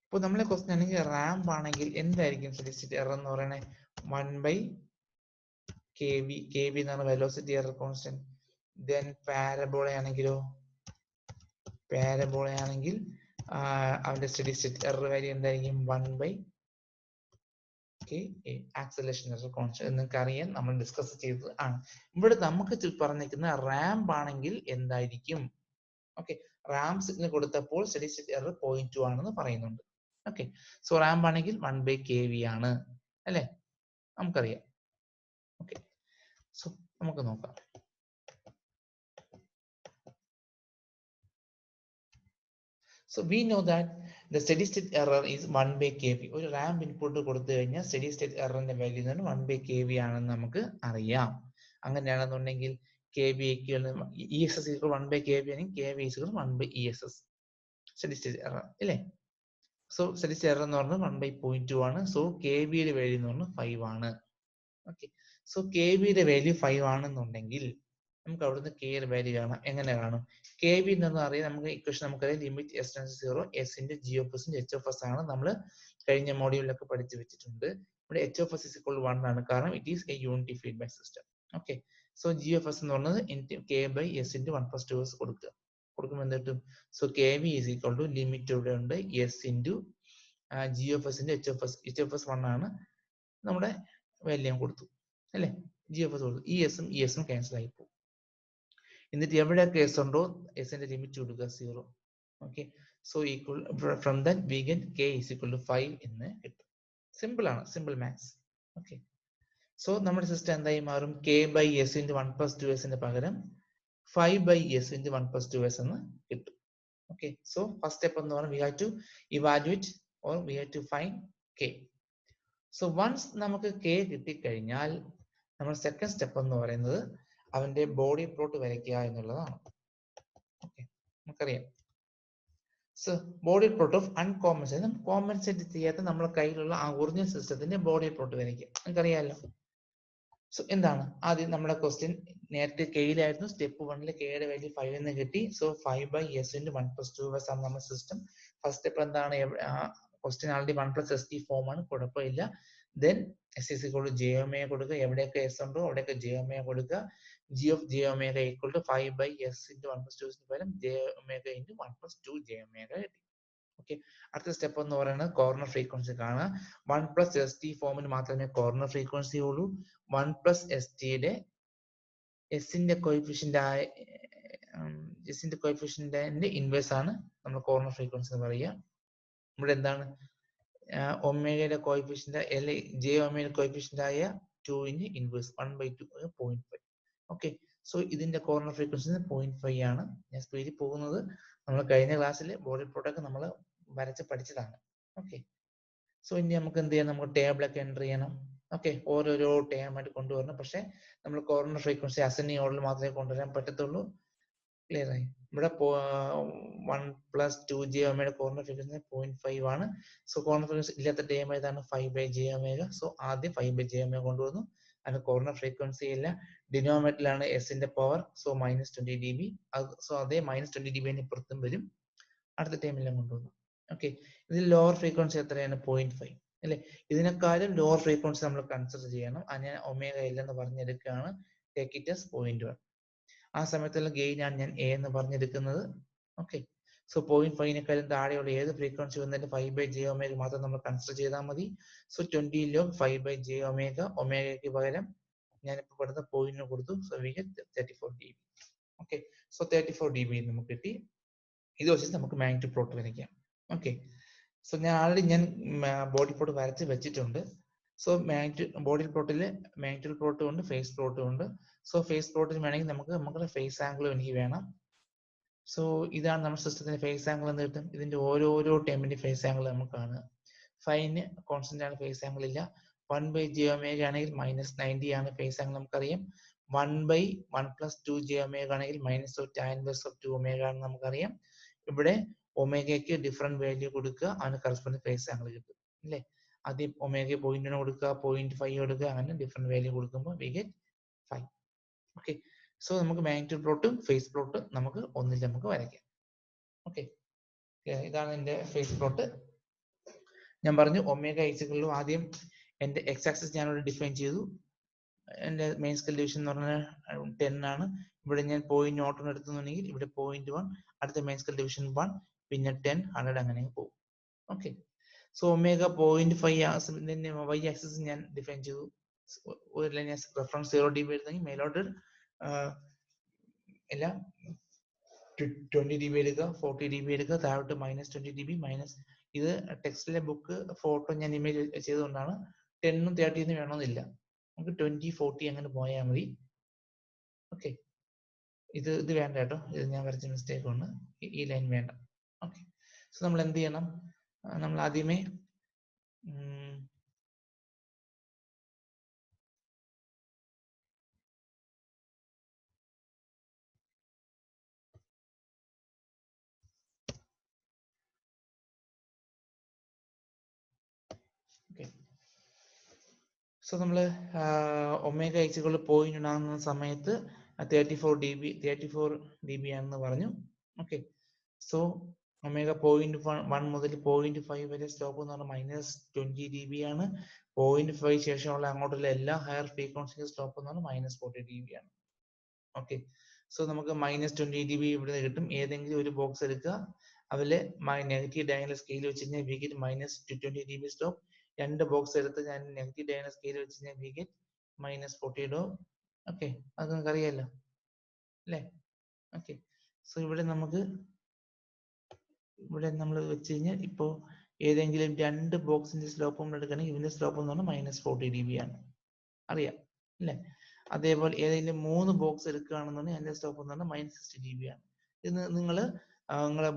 ഇപ്പോൾ നമ്മളെ ക്വസ്റ്റ്യൻ ആണെങ്കിൽ റാമ്പ് ആണെങ്കിൽ എന്തായിരിക്കും സ്റ്റഡി സ്റ്റേറ്റ് എറർ എന്ന് പറയണേ? 1/kv. kv എന്നാണ് velocity error constant. Then parabola ആണെങ്കിലോ? പാരബോള ആണെങ്കിൽ അവന്റെ സ്റ്റഡി സ്റ്റേറ്റ് എറർ വാല്യൂ എന്തായിരിക്കും? 1/ka. Acceleration error constant. നിങ്ങൾക്ക് അറിയാൻ നമ്മൾ ഡിസ്കസ് ചെയ്തത് ആണ്. ഇവിടെ നമുക്ക് പറഞ്ഞിരിക്കുന്ന റാമ്പ് ആണെങ്കിൽ എന്തായിരിക്കും? ഓക്കെ, റാമ്പ് സിഗ്നൽ കൊടുത്തപ്പോൾ സ്റ്റഡി സ്റ്റേറ്റ് എറർ 0.2 ആണെന്ന് പറയുന്നുണ്ട്. ഓക്കെ, സോ റാമ്പ് ആണെങ്കിൽ 1/kv ആണ് അല്ലെ? നമുക്കറിയാം. ഓക്കെ, സോ നമുക്ക് നോക്കാം. So we know that the steady state error is 1/kv. ഒരു റാമ്പ് ഇൻപുട്ട് കൊടുത്തു കഴിഞ്ഞാൽ സ്റ്റഡി സ്റ്റേറ്റ് എററിന്റെ വാല്യൂ 1/kv ആണെന്ന് നമുക്ക് അറിയാം. അങ്ങനെയാണെന്നുണ്ടെങ്കിൽ kv ESS 1/kv ആണെങ്കിൽ kv 1/ESS study state error ഇല്ലേ? സോ സ്റ്റഡി സ്റ്റേറ്റ് എറർ എന്ന് പറഞ്ഞാൽ 1/0.2 ആണ്. സോ kv യുടെ വാല്യൂ എന്ന് പറഞ്ഞാൽ 5 ആണ്. ഓക്കെ, സോ kv യുടെ വാല്യൂ 5 ആണെന്നുണ്ടെങ്കിൽ നമുക്ക് അവിടുന്ന് k യുടെ വാല്യൂ കാണാം. എങ്ങനെ കാണും? kv എന്ന് അറിയാം. നമുക്ക് ഇക്വേഷൻ നമുക്കറിയാം. Limit s → 0 s into g of s into h of s ആണ് നമ്മൾ കഴിഞ്ഞ മോഡ്യൂളിലൊക്കെ പഠിച്ചു വെച്ചിട്ടുണ്ട്. ഇവിടെ h of s is equal to 1 ആണ്, കാരണം it is a unity feedback system. Okay, so g of s എന്ന് പറയുന്നത് k by s into 1 plus 2s കൊടുക്കുമ്പോൾ എന്ത് കിട്ടും? So kv is equal to limit ഇവിടെ ഉണ്ട് s into g of s into h of s. h of s 1 ആണ്, നമ്മുടെ വാല്യൂ കൊടുത്തു അല്ലെ? g of s കൊടുത്തു. ഈ എസും ഈ എസും ക്യാൻസൽ ആയി പോകും. എന്നിട്ട് എവിടെയൊക്കെ എസ് ഉണ്ടോ എസിന്റെ ലിമിറ്റ് കൊടുക്കുക 0. Okay, so equal from that we get k is equal to 5 എന്ന് കിട്ടും. സിമ്പിൾ ആണ്, സിമ്പിൾ മാത്സ്. ഓക്കെ, സോ നമ്മുടെ സിസ്റ്റം എന്തായി മാറും? k by s into 1 plus 2s പകരം 5 by s into 1 plus 2s എന്ന് കിട്ടും. ഓക്കെ, സോ ഫസ്റ്റ് സ്റ്റെപ്പ് എന്ന് പറഞ്ഞാൽ we have to evaluate or we have to find k. So once നമുക്ക് k കിട്ടിക്കഴിഞ്ഞാൽ നമ്മൾ സെക്കൻഡ് സ്റ്റെപ്പ് എന്ന് പറയുന്നത് അവന്റെ ബോഡി പ്ലോട്ട് വരയ്ക്കുക എന്നുള്ളതാണ്. ഓക്കെ, നമുക്കറിയാം. So Bode plot of uncompensate, compensate ചെയ്യാത്ത നമ്മുടെ കയ്യിലുള്ള ആ ഒറിജിനൽ സിസ്റ്റത്തിന്റെ ബോഡി പ്ലോട്ട് വരയ്ക്കുക. നമുക്കറിയാമല്ലോ. സോ എന്താണ് ആദ്യം നമ്മുടെ ക്വസ്റ്റ്യൻ? നേരത്തെ കെയിലായിരുന്നു. സ്റ്റെപ്പ് 1 കെയുടെ വാല്യൂ 5 എന്ന് കിട്ടി. So 5 by s into 1 plus 2s ആണ് നമ്മുടെ സിസ്റ്റം. ഫസ്റ്റ് സ്റ്റെപ്പ് എന്താണ്? Question already 1 plus st form ആണ്, കുഴപ്പമില്ല. Then s is equal to j omega കൊടുക്കുക. എവിടെയൊക്കെ s ഉണ്ടോ അവിടെയൊക്കെ j omega കൊടുക്കുക. g of j omega equal to 5 by s into 1 plus 2s പകരം j omega into 1 plus 2 j omega കിട്ടി. ഓക്കെ, അടുത്ത സ്റ്റെപ്പ് എന്ന് പറയുന്നത് കോർണർ ഫ്രീക്വൻസി കാണുക. 1 plus st ഫോമിന് മാത്രമേ കോർണർ ഫ്രീക്വൻസി ഉള്ളൂ. 1 plus st യുടെ എസിന്റെ കോയിഫിഷ്യന്റ് ഇൻവേഴ്സ് ആണ് നമ്മൾ കോർണർ ഫ്രീക്വൻസി എന്ന് പറയുക. ഇവിടെ എന്താണ്? ഒമേഗയുടെ കോയിഫിഷ്യന്റ് അല്ലെ ജെ ഒമേഗയുടെ കോയിഫിഷ്യന്റ് ആയ 2 ന്റെ ഇൻവേഴ്സ് 1/2 0.5. ഓക്കെ, സോ ഇതിന്റെ കോർണർ ഫ്രീക്വൻസി 0.5 ആണ്. ഞാൻ സ്പീഡിൽ പോകുന്നത് നമ്മൾ കഴിഞ്ഞ ക്ലാസ്സിൽ ബോഡി പ്ലോട്ടൊക്കെ നമ്മൾ വരച്ച് പഠിച്ചതാണ്. ഓക്കെ, സോ ഇനി നമുക്ക് എന്ത് ചെയ്യാം? നമുക്ക് ടേബിളൊക്കെ എൻ്റർ ചെയ്യണം. ഓക്കെ, ഓരോരോ ടേം ആയിട്ട് കൊണ്ടുവരണം. പക്ഷെ നമ്മൾ കോർണർ ഫ്രീക്വൻസി അസെൻഡിങ് ഓർഡറിൽ മാത്രമേ കൊണ്ടുവരാൻ പറ്റത്തുള്ളൂ. ക്ലിയർ ആയി? ഇവിടെ 1 plus 2 j omega corner frequency 0.5 ആണ്. സോ കോർണർ ഫ്രീക്വൻസി ഇല്ലാത്ത ടേം ഏതാണ്? 5 by j omega. സോ ആദ്യം 5 by j omega കൊണ്ടുവന്നു. അതിന് കോർണർ ഫ്രീക്വൻസി ഇല്ല. ഡിനോമിനേറ്ററിലാണ് s ന്റെ പവർ. So -20 dB. സോ അതേ -20 dB ഇപ്പുറത്തും വരും. അടുത്ത ടേമിലും കൊണ്ടുവന്നു. ഓക്കെ, ഇതിൽ ലോവർ ഫ്രീക്വൻസി എത്രയാണ്? 0.5. അല്ലെ? ഇതിനെക്കാളും ലോവർ ഫ്രീക്വൻസി നമ്മൾ കൺസിഡർ ചെയ്യണം. അത് ഞാൻ ഒമേഗ എൽ എന്ന് പറഞ്ഞെടുക്കുകയാണ്. Take it as 0.1. ആ സമയത്തുള്ള ഗെയിൻ ആണ് ഞാൻ എ എന്ന് പറഞ്ഞെടുക്കുന്നത്. ഓക്കെ, സോ 0.5നേക്കാളും താഴെയുള്ള ഏത് ഫ്രീക്വൻസി വന്നാലും 5/j ഒമേഗ മാത്രം നമ്മൾ കൺസിഡർ ചെയ്താൽ മതി. സോ 20 log 5/j ഒമേഗ, ഒമേഗയ്ക്ക് പകരം ഞാനിപ്പോൾ കൊടുത്ത 0.ന് കൊടുത്തു. So we get 34 dB. Okay, so 34 dB നമുക്ക് കിട്ടി. ഇത് വെച്ചിട്ട് നമുക്ക് മാഗ്നിറ്റ്യൂഡ് പ്ലോട്ട് വരയ്ക്കാം. ഓക്കെ, സോ ഞാൻ ആൾറെഡി ബോഡി പ്ലോട്ട് വരച്ച് വെച്ചിട്ടുണ്ട്. സോ ബോഡി പ്ലോട്ടിൽ മാഗ്നിറ്റ്യൂഡ് പ്ലോട്ടും ഉണ്ട്, ഫേസ് പ്ലോട്ടും ഉണ്ട്. സോ ഫേസ് പ്ലോട്ടിൽ വേണമെങ്കിൽ നമുക്ക് ഫേസ് ആംഗിളും എനിക്ക് വേണം. സോ ഇതാണ് നമ്മുടെ സിസ്റ്റത്തിന്റെ ഫേസ് ആംഗിൾ എന്ന് കിട്ടും. ഇതിന്റെ ഓരോരോ ടൈമിന്റെ ഫേസ് ആംഗിൾ നമുക്ക് കാണുക. ഫൈന് കോൺസ്റ്റന്റ് ആണ്, ഫേസ് ആംഗിൾ ഇല്ല. 1/j ഒമേഗ ആണെങ്കിൽ -90 ആണ് ഫേസ് ആംഗിൾ നമുക്കറിയാം. 1/1 + 2j ഒമേഗ ആണെങ്കിൽ -tan−2 ഒമേഗ ആണെന്ന് നമുക്കറിയാം. ഇവിടെ ഒമേഗയ്ക്ക് ഡിഫറെന്റ് വാല്യൂ കൊടുക്കുക, അതിന് കറസ്പോണ്ടിങ് ഫേസ് ആംഗിൾ കിട്ടും അല്ലേ? ആദ്യം ഒമേഗ 0.1 കൊടുക്കുക, 0.5 കൊടുക്കുക, അങ്ങനെ ഡിഫറെന്റ് വാല്യൂ കൊടുക്കുമ്പോൾ വി ഗെറ്റ് 5. ഓക്കെ, സോ നമുക്ക് മാഗ്നിറ്റ്യൂഡ് പ്ലോട്ടും ഫേസ് പ്ലോട്ടും നമുക്ക് ഒന്നിൽ നമുക്ക് വരയ്ക്കാം. ഓക്കെ, ഇതാണ് എന്റെ ഫേസ് പ്ലോട്ട്. ഞാൻ പറഞ്ഞു ഒമേഗ ഐസുകളിലും ആദ്യം എന്റെ എക്സ് ആക്സിസ് ഞാനിവിടെ ഡിഫൈൻ ചെയ്തു. എന്റെ മെയിൻ സ്കെയിൽ ഡിവിഷൻ എന്ന് പറഞ്ഞാൽ 10 ആണ്. ഇവിടെ ഞാൻ 0.01 എടുത്തുന്നുണ്ടെങ്കിൽ ഇവിടെ 0.1, അടുത്ത മെയിൻ സ്കെയിൽ ഡിവിഷൻ 1, പിന്നെ 10, 100 അങ്ങനെ പോകും. Okay, so omega 0.5 Y axis ഞാൻ ഡിഫൈൻ ചെയ്തു. ഒരു ലൈൻ റെഫറൻസ് 0 dB എടുത്തെങ്കിൽ മേലോട്ട് എല്ലാം 20 dB എടുക്കുക, 40 dB എടുക്കുക, താഴോട്ട് -20 dB മൈനസ്. ഇത് ടെക്സ്റ്റിലെ ബുക്ക് ഫോട്ടോ ഞാൻ ഇമേജ് ചെയ്തുകൊണ്ടാണ്. 10ഉം 30 വേണമെന്നില്ല, നമുക്ക് 20, 40 അങ്ങനെ പോയാൽ മതി. ഓക്കെ, ഇത് വേണ്ട കേട്ടോ, ഇത് ഞാൻ വരച്ച മിസ്റ്റേക്ക് ഉണ്ട്, ഈ ലൈൻ വേണ്ട. ഓക്കെ, സോ നമ്മൾ എന്ത് ചെയ്യണം? നമ്മൾ ആദ്യമേ സോ നമ്മൾ ഒമേഗ ഐസുകൾ പോയിന്റ് ഉണ്ടാകുന്ന സമയത്ത് 34 dB ആണെന്ന് പറഞ്ഞു. ഓക്കെ, സോ ഒമേഗ 0.1 മുതൽ 0.5 വരെ സ്ലോപ്പ് എന്ന് പറഞ്ഞാൽ -20 dB ആണ്. 0.5 ശേഷമുള്ള അങ്ങോട്ടുള്ള എല്ലാ ഹയർ ഫ്രീക്വൻസി സ്ലോപ്പ് എന്ന് പറഞ്ഞാൽ -40 dB ആണ്. ഓക്കെ, സോ നമുക്ക് -20 dB ഇവിടെ കിട്ടും. ഏതെങ്കിലും ഒരു ബോക്സ് എടുക്കുക, അതില് നെഗറ്റീവ് ഡയഗണൽ സ്കെയിൽ വെച്ച് കഴിഞ്ഞാൽ വി ഗെറ്റ് -20 dB സ്ലോപ്പ്. രണ്ട് ബോക്സ് എടുത്ത് ഞാൻ നെഗറ്റീവ് ഡയഗണൽ സ്കെയിൽ വെച്ച് കഴിഞ്ഞാൽ വി ഗെറ്റ് -40 dB. ഓക്കെ, അത് നിങ്ങൾക്ക് അറിയാലോ അല്ലേ? ഓക്കെ, സോ ഇവിടെ നമ്മൾ വെച്ച് കഴിഞ്ഞാൽ ഇപ്പോ ഏതെങ്കിലും രണ്ട് ബോക്സിന്റെ സ്ലോപ്പ് നമ്മൾ എടുക്കുകയാണെങ്കിൽ ഇതിന്റെ സ്ലോപ്പ് എന്ന് പറഞ്ഞാൽ -40 dB ആണ്, അറിയാം അല്ലേ? അതേപോലെ ഏതെങ്കിലും 3 ബോക്സ് എടുക്കുകയാണെന്നുണ്ടെങ്കിൽ അതിന്റെ സ്ലോപ്പ് എന്ന് പറഞ്ഞാൽ -60 dB ആണ്. ഇത് നിങ്ങളെ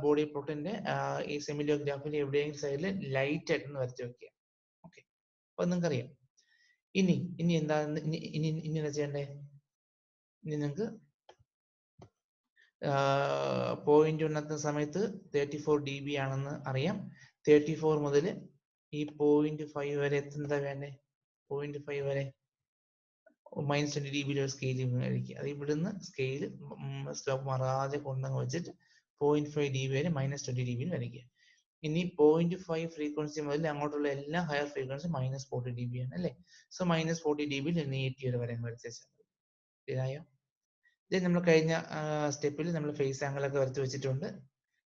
ബോഡി പ്ലോട്ടിന്റെ ഈ സെമിലോഗ്രാഫിൽ എവിടെയെങ്കിലും സൈഡിൽ ലൈറ്റ് ആയിട്ടൊന്ന് വരച്ച് വെക്കുക. ഓക്കെ, അപ്പൊ നിങ്ങൾക്ക് അറിയാം. ഇനി എന്താ എന്താ ചെയ്യണ്ടേ? ഇനി നിങ്ങൾക്ക് പോയിന്റ് ഉണ്ടെത്തുന്ന സമയത്ത് 34 dB ആണെന്ന് അറിയാം. 34 മുതൽ ഈ 0.5 വരെ എന്താ വേണ്ടേ? 0.5 വരെ -20 dB സ്കെയിൽ ആയിരിക്കും. അത് ഇവിടുന്ന് സ്കെയിൽ സ്ലോപ്പ് മാറാതെ കൊണ്ടങ്ങ് വെച്ചിട്ട് 0.5 dB വരെ -20 dB വരയ്ക്കുക. ഇനി 0.5 ഫ്രീക്വൻസി മുതൽ അങ്ങോട്ടുള്ള എല്ലാ ഹയർ ഫ്രീക്വൻസി -40 dB ആണ് അല്ലേ? സോ -40 dB നീട്ടി ഒരു വരെ വരച്ചാൽ ഇതായോ? ഇത് നമ്മൾ കഴിഞ്ഞ സ്റ്റെപ്പിൽ നമ്മൾ ഫേസ് ആംഗിൾ ഒക്കെ വരച്ച് വെച്ചിട്ടുണ്ട്.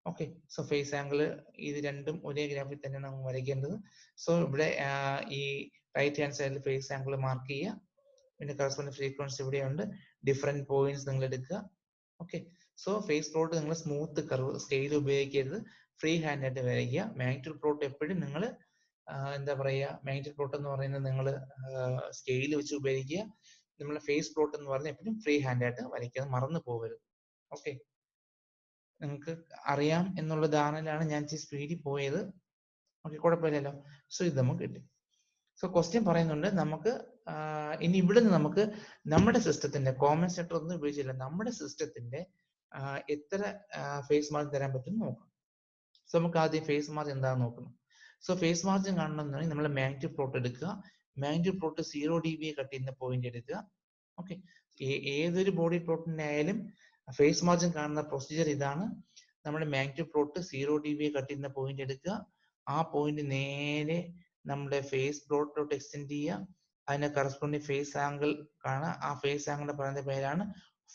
ഓക്കെ, സോ ഫേസ് ആംഗിൾ ഇത് രണ്ടും ഒരേ ഗ്രാഫിൽ തന്നെയാണ് നമ്മൾ വരയ്ക്കേണ്ടത്. സോ ഇവിടെ ഈ റൈറ്റ് ഹാൻഡ് സൈഡിൽ ഫേസ് ആംഗിൾ മാർക്ക് ചെയ്യുക, പിന്നെ കറസ്പോണ്ടിങ് ഫ്രീക്വൻസി ഇവിടെയുണ്ട്. ഡിഫറെന്റ് പോയിന്റ്സ് നിങ്ങൾ എടുക്കുക. ഓക്കെ, സോ ഫേസ് പ്ലോട്ട് നിങ്ങൾ സ്മൂത്ത് കർവ് സ്കെയിൽ ഉപയോഗിക്കരുത്, ഫ്രീ ഹാൻഡ് ആയിട്ട് വരയ്ക്കുക. മാഗ്നിറ്റ്യൂഡ് പ്ലോട്ട് എപ്പോഴും നിങ്ങൾ എന്താ പറയുക, മാഗ്നിറ്റ്യൂഡ് പ്ലോട്ട് എന്ന് പറയുന്നത് നിങ്ങൾ സ്കെയിൽ വെച്ച് ഉപയോഗിക്കുക. നമ്മളെ ഫേസ് പ്ലോട്ട് എന്ന് പറഞ്ഞാൽ എപ്പോഴും ഫ്രീ ഹാൻഡ് ആയിട്ട് വരയ്ക്കുക, മറന്നു പോകരുത്. ഓക്കെ, നിങ്ങൾക്ക് അറിയാം എന്നുള്ള ധാരണയിലാണ് ഞാൻ സ്പീഡിൽ പോയത്. ഓക്കെ, കുഴപ്പമില്ലല്ലോ. സോ ഇത് നമുക്ക് കിട്ടി. സോ ക്വസ്റ്റ്യൻ പറയുന്നുണ്ട് നമുക്ക് ഇനി ഇവിടുന്ന് നമുക്ക് നമ്മുടെ സിസ്റ്റത്തിന്റെ കോമൺ സെറ്റർ ഒന്നും ഉപയോഗിച്ചില്ല, നമ്മുടെ സിസ്റ്റത്തിന്റെ എത്ര ഫേസ് മാർജിൻ തരാൻ പറ്റും നോക്കാം. സോ നമുക്ക് ആദ്യം ഫേസ് മാർജിൻ എന്താണെന്ന് നോക്കണം. സോ ഫേസ് മാർജിൻ കാണണമെന്നുണ്ടെങ്കിൽ നമ്മൾ മാഗ്നിറ്റ്യൂഡ് പ്ലോട്ട് എടുക്കുക. മാഗ്നിറ്റ്യൂഡ് പ്ലോട്ട് 0 dB കട്ട് ചെയ്യുന്ന പോയിന്റ് എടുക്കുക. ഓക്കെ, ഏതൊരു ബോഡി പ്ലോട്ടിന്റെ ആയാലും ഫേസ് മാർജിൻ കാണുന്ന പ്രൊസീജിയർ ഇതാണ്. നമ്മുടെ മാഗ്നിറ്റ്യൂഡ് പ്ലോട്ട് 0 dB കട്ട് ചെയ്യുന്ന പോയിന്റ് എടുക്കുക. ആ പോയിന്റ് നേരെ നമ്മുടെ ഫേസ് പ്ലോട്ട് ഡോട്ട് എക്സ്റ്റെൻഡ് ചെയ്യുക. അതിന്റെ കറസ്പോണ്ടിങ് ഫേസ് ആംഗിൾ കാണാം. ആ ഫേസ് ആംഗിളിന്റെ പറയുന്ന പേരാണ്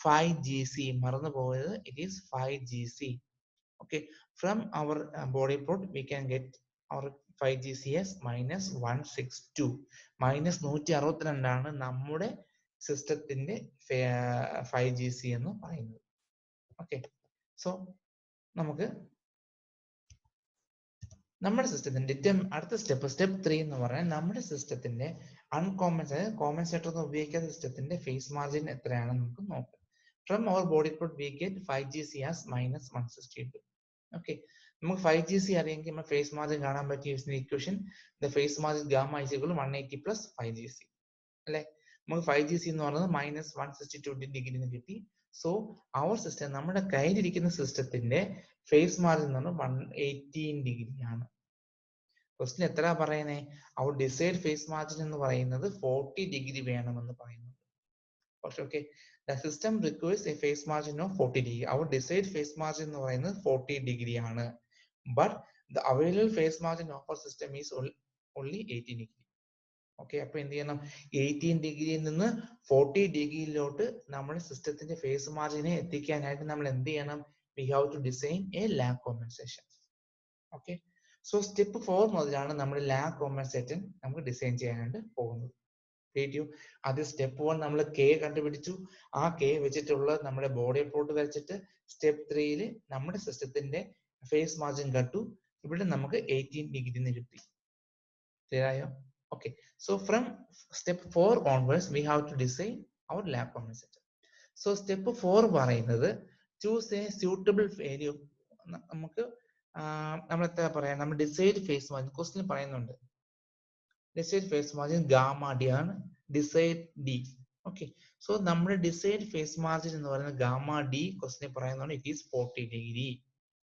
5GC. മറന്നു പോയത്, it is 5GC. Okay, from our body plot we can get our 5GC as minus 162. Minus 162 ആണ് നമ്മുടെ സിസ്റ്റത്തിന്റെ 5GC എന്ന് പറയുന്നത്. ഓക്കെ, സോ നമുക്ക് നമ്മുടെ സിസ്റ്റത്തിന്റെ അടുത്ത സ്റ്റെപ്പ് 3 എന്ന് പറയാൻ നമ്മുടെ സിസ്റ്റത്തിന്റെ കോമ്പൻസേറ്റർ ഉപയോഗിക്കാത്ത സിസ്റ്റത്തിന്റെ ഫേസ് മാർജിൻ എത്രയാണെന്ന് നമുക്ക് നോക്കാം. From our body plot we get 5GC as minus 162. Okay, നമുക്ക് 5GC അറിയെങ്കിൽ നമ്മൾ ഫേസ് മാർജിൻ കാണാൻ പറ്റിയ equation the phase margin gamma is equal 180 plus 5GC അല്ലെ. നമുക്ക് 5GC എന്ന് പറയുന്നത് മൈനസ് 162 ഡിഗ്രി എന്ന് കിട്ടി. സോ അവർ സിസ്റ്റം, നമ്മുടെ കയ്യിലിരിക്കുന്ന സിസ്റ്റത്തിന്റെ ഫേസ് മാർജിൻ എന്ന് പറഞ്ഞാൽ 118 ഡിഗ്രി ആണ്. ക്വസ്റ്റ്യൻ എത്ര പറയുന്നത്? അവർ ഡിസൈഡ് ഫേസ് മാർജിൻ എന്ന് പറയുന്നത് 40 ഡിഗ്രി വേണമെന്ന് പറയുന്നത്. Okay, the system requires a phase margin of 40 degree. Our desired phase margin എന്ന് പറയുന്നത് 40 ഡിഗ്രി ആണ്. But the available phase margin of our system is only 18 degree. Okay, അപ്പൊ എന്ത് ചെയ്യണം? 18 ഡിഗ്രിയിൽ നിന്ന് 40 ഡിഗ്രിയിലോട്ട് നമ്മുടെ സിസ്റ്റത്തിന്റെ ഫേസ് മാർജിനെ എത്തിക്കാനായിട്ട് നമ്മൾ എന്ത് ചെയ്യണം? We have to design a lag compensation. Okay, so step 4 മുതലാണ് നമ്മുടെ lag compensation നമുക്ക് ഡിസൈൻ ചെയ്യാനായിട്ട് പോകുന്നത്. അത് സ്റ്റെപ്പ് 1 നമ്മൾ കെ കണ്ടുപിടിച്ചു. ആ കെ വെച്ചിട്ടുള്ള നമ്മുടെ ബോഡി പ്ലോട്ട് വരച്ചിട്ട് സ്റ്റെപ്പ് 3 നമ്മുടെ സിസ്റ്റത്തിന്റെ ഫേസ് മാർജിൻ കണ്ടു. ഇവിടെ നമുക്ക് 18 ഡിഗ്രി കിട്ടി. ക്ലിയർ ആയോ? Okay, so from step 4 onwards we have to design our lag compensator. So step 4 പറയുന്നത് ചൂസ് എ സ്യൂട്ടബിൾ വാല്യൂ. നമുക്ക് നമ്മൾ എത്ര പറയാം? നമ്മൾ ഡിസൈഡ് ഫേസ് മാർജിൻ ക്വസ്റ്റ്യൻ പറയുന്നുണ്ട്. Decide phase margin gamma D ആണ്, ഡിസൈഡ് ഡി. ഓക്കെ, സോ നമ്മുടെ ഡിസൈഡ് ഫേസ് മാർജിൻ എന്ന് പറയുന്നത് ഗാമ ഡി ക്വസ്റ്റ്യൻ പറയുന്നതാണ് ഇറ്റ് ഈസ് 40 ഡിഗ്രി.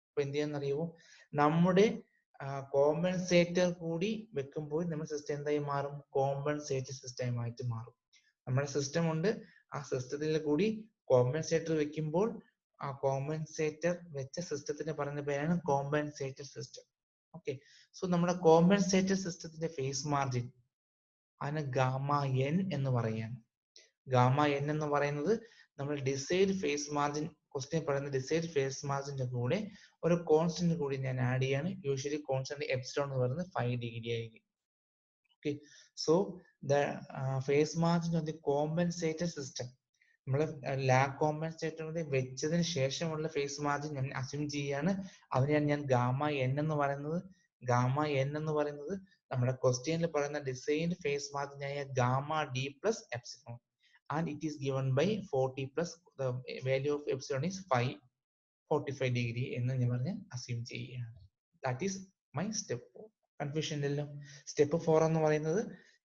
അപ്പൊ എന്ത് ചെയ്യാന്നറിയുമോ? നമ്മുടെ കോമ്പൻസേറ്റർ കൂടി വെക്കുമ്പോൾ നമ്മുടെ സിസ്റ്റം എന്തായി മാറും? കോമ്പൻസേറ്റർ സിസ്റ്റമായിട്ട് മാറും. നമ്മുടെ സിസ്റ്റം ഉണ്ട്, ആ സിസ്റ്റത്തിൽ കൂടി കോമ്പൻസേറ്റർ വെക്കുമ്പോൾ ആ കോമ്പൻസേറ്റർ വെച്ച സിസ്റ്റത്തിന് പറയുന്ന പേരാണ് കോമ്പൻസേറ്റർ സിസ്റ്റം. ഓക്കെ, സോ നമ്മുടെ കോമ്പൻസേറ്റർ സിസ്റ്റത്തിന്റെ ഫേസ് മാർജിൻ അതിന് ഗാമ എൻ എന്ന് പറയാണ്. ഗാമ എൻ എന്ന് പറയുന്നത് നമ്മൾ ഡിസൈഡ് ഫേസ് മാർജിൻ ക്വസ്റ്റ്യൻ പറയുന്ന ഡിസൈഡ് ഫേസ് മാർജിന്റെ കൂടെ ഒരു കോൺസ്റ്റന്റ് കൂടി ഞാൻ ആഡ് ചെയ്യാണ്. യൂഷ്വലി കോൺസ്റ്റന്റ് എപ്സിലോൺ എന്ന് പറയുന്നത് 5 ഡിഗ്രി ആയിരിക്കും. Okay, so the phase margin of the compensator system നമ്മൾ ലാഗ് കോമ്പൻസേറ്റർ വെച്ചതിന് ശേഷമുള്ള ഫേസ് മാർജിൻ ഞാൻ അസ്യൂം ചെയ്യാണ്. അതിനാണ് ഞാൻ ഗാമ എൻ എന്ന് പറയുന്നത്. ഗാമ എൻ എന്ന് പറയുന്നത് നമ്മുടെ ക്വസ്റ്റ്യനിൽ പറയുന്ന ഡിസൈൻഡ് ഫേസ് മാർജിൻ ആയ gamma D plus epsilon, and it is given by 40 plus the value of epsilon is 45 degree എന്ന് ഞാൻ പറഞ്ഞ് അസ്യൂം ചെയ്യുകയാണ്. That is my step 4. Confusion ഇല്ലല്ലോ? സ്റ്റെപ്പ് 4 എന്ന് പറയുന്നത്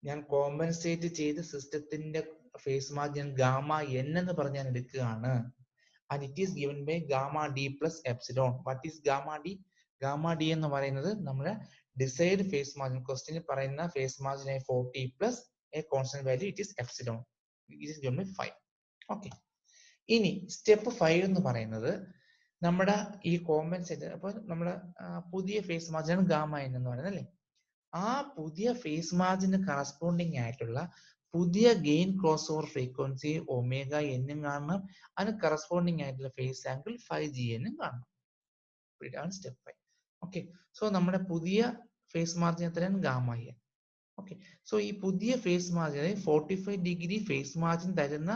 ഞാൻ കോമ്പൻസേറ്റ് ചെയ്ത് സിസ്റ്റത്തിന്റെ ഫേസ് മാർജിൻ ഗാമ എൻ എന്ന് പറഞ്ഞ് ഞാൻ എടുക്കുകയാണ്. And it is given by gamma D plus epsilon. What is gamma D? Gamma D എന്ന് പറയുന്നത് നമ്മുടെ ഡിസൈഡ് ഫേസ് മാർജിൻ ക്വസ്റ്റ്യനിൽ പറയുന്ന phase margin 40 plus a constant value it is epsilon. It is given by 5. Okay, ഇനി സ്റ്റെപ്പ് 5 എന്ന് പറയുന്നത് നമ്മുടെ ഈ കോമ്പൻസേറ്റർ, അപ്പൊ നമ്മുടെ പുതിയ ഫേസ് മാർജിൻ ഗാമ എൻ എന്ന് പറയുന്നത് അല്ലേ, ആ പുതിയ ഫേസ് മാർജിന് കറസ്പോണ്ടിങ് ആയിട്ടുള്ള പുതിയ gain cross over frequency omega എന്നും കാണണം. അതിന് കറസ്പോണ്ടിങ് ആയിട്ടുള്ള ഫേസ് ആംഗിൾ 5G എന്നും കാണണം. ഇതാണ് സ്റ്റെപ്പ് 5. ഓക്കെ, സോ നമ്മുടെ പുതിയ ഫേസ് മാർജിൻ എത്രയാണ്? Gamma N. ഓക്കെ, സോ ഈ പുതിയ phase margin 45 degree phase margin തരുന്ന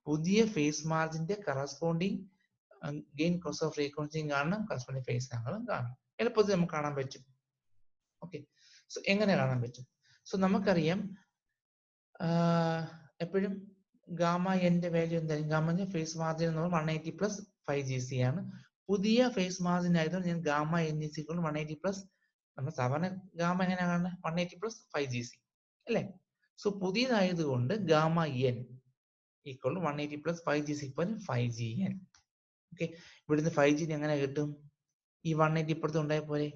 പുതിയ ഫേസ് മാർജിന്റെ കറസ്പോണ്ടിങ് ഗെയിൻ ക്രോസ് ഓവർ ഫ്രീക്വൻസിയും കാണണം, കറസ്പോണ്ടിങ് ഫേസ് ആംഗിളും കാണണം. എളുപ്പത്തിൽ നമുക്ക് കാണാൻ പറ്റും. ഓക്കെ, സോ എങ്ങനെ കാണാൻ പറ്റും? സോ നമുക്കറിയാം എപ്പോഴും ഗാമ എന്റെ വാല്യൂ എന്തായാലും ഗാമന്റെ ഫേസ് മാർജിൻ എന്ന് പറയുന്നത് 180 പ്ലസ് 5GC ആണ്. പുതിയ ഫേസ് മാർജിൻ ആയതുകൊണ്ട് ഞാൻ gamma N is equal 180 plus, നമ്മൾ സാധാരണ ഗാമ എങ്ങനെയാണ് കാണുന്നത്? 180 പ്ലസ് 5GC അല്ലേ? സോ പുതിയതായതുകൊണ്ട് gamma N equal 180 plus 5GC equal 5GN. Okay, ഇവിടുന്ന് 5G എങ്ങനെ കിട്ടും? ഈ 180 ഇപ്പുറത്ത് ഉണ്ടായ പോലെ.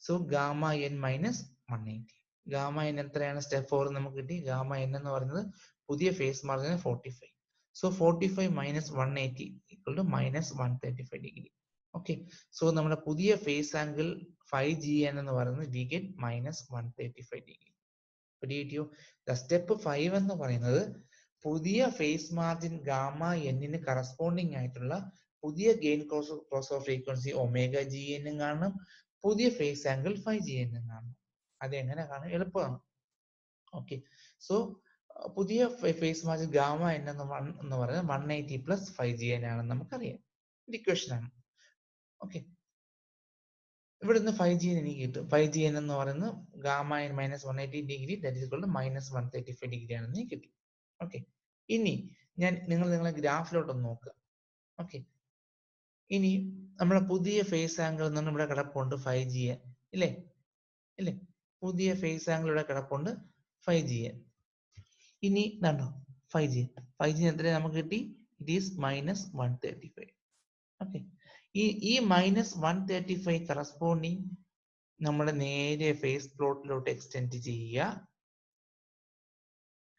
So gamma N minus 180. Gamma N എത്രയാണ്? സ്റ്റെപ്പ് 4 നമുക്ക് കിട്ടി. ഗാമ എൻ എന്ന് പറയുന്നത് പുതിയ phase margin 45. So 45 minus 180 equal to minus 135 degree. Okay, so നമ്മുടെ പുതിയ ഫേസ് ആംഗിൾ 5GN എന്ന് പറയുന്നത് വി ഗെറ്റ് മൈനസ് 135 ഡിഗ്രി. പിടികിട്ടിയോ? സ്റ്റെപ്പ് 5 എന്ന് പറയുന്നത് പുതിയ ഫേസ് മാർജിൻ ഗാമ എന്നിന് കറസ്പോണ്ടിങ് ആയിട്ടുള്ള പുതിയ gain cross over frequency omega G എന്നും കാണണം, പുതിയ ഫേസ് ആംഗിൾ 5G എന്നും കാണണം. അതെങ്ങനെ കാണാൻ എളുപ്പമാണ്. ഓക്കെ, സോ പുതിയ ഫേസ് മാർജിൻ ഗാമ എൻ എന്ന് പറയുന്നത് 180 പ്ലസ് 5GN ആണെന്ന് നമുക്കറിയാം. ഇത് ഇക്വേഷൻ ആണ്. ഓക്കെ, ഇവിടുന്ന് 5GN എനിക്ക് കിട്ടും. 5GN എന്ന് പറയുന്നത് gamma N minus 180 degree that is equal to minus 135 degree ആണെന്ന് എനിക്ക് കിട്ടി. ഓക്കെ, ഇനി നിങ്ങളെ ഗ്രാഫിലോട്ടൊന്ന് നോക്കുക. ഓക്കെ, ഇനി നമ്മുടെ പുതിയ ഫേസ് ആംഗിൾ എന്ന് പറഞ്ഞാൽ ഇവിടെ കിടപ്പുണ്ട് 5GN ഇല്ലേ? ഇല്ലേ? പുതിയ ഫേസ് ആംഗിൾ ഇവിടെ കിടപ്പുണ്ട് 5GN. ഇനി ഇതാണ്ടോ 5G എത്ര നമുക്ക് കിട്ടി? It is minus 135. ഓക്കെ, ഈ മൈനസ് 135 കറസ്പോണ്ടിങ് നമ്മുടെ നേരെ ഫേസ് പ്ലോട്ടിലോട്ട് എക്സ്റ്റെൻഡ് ചെയ്യുക.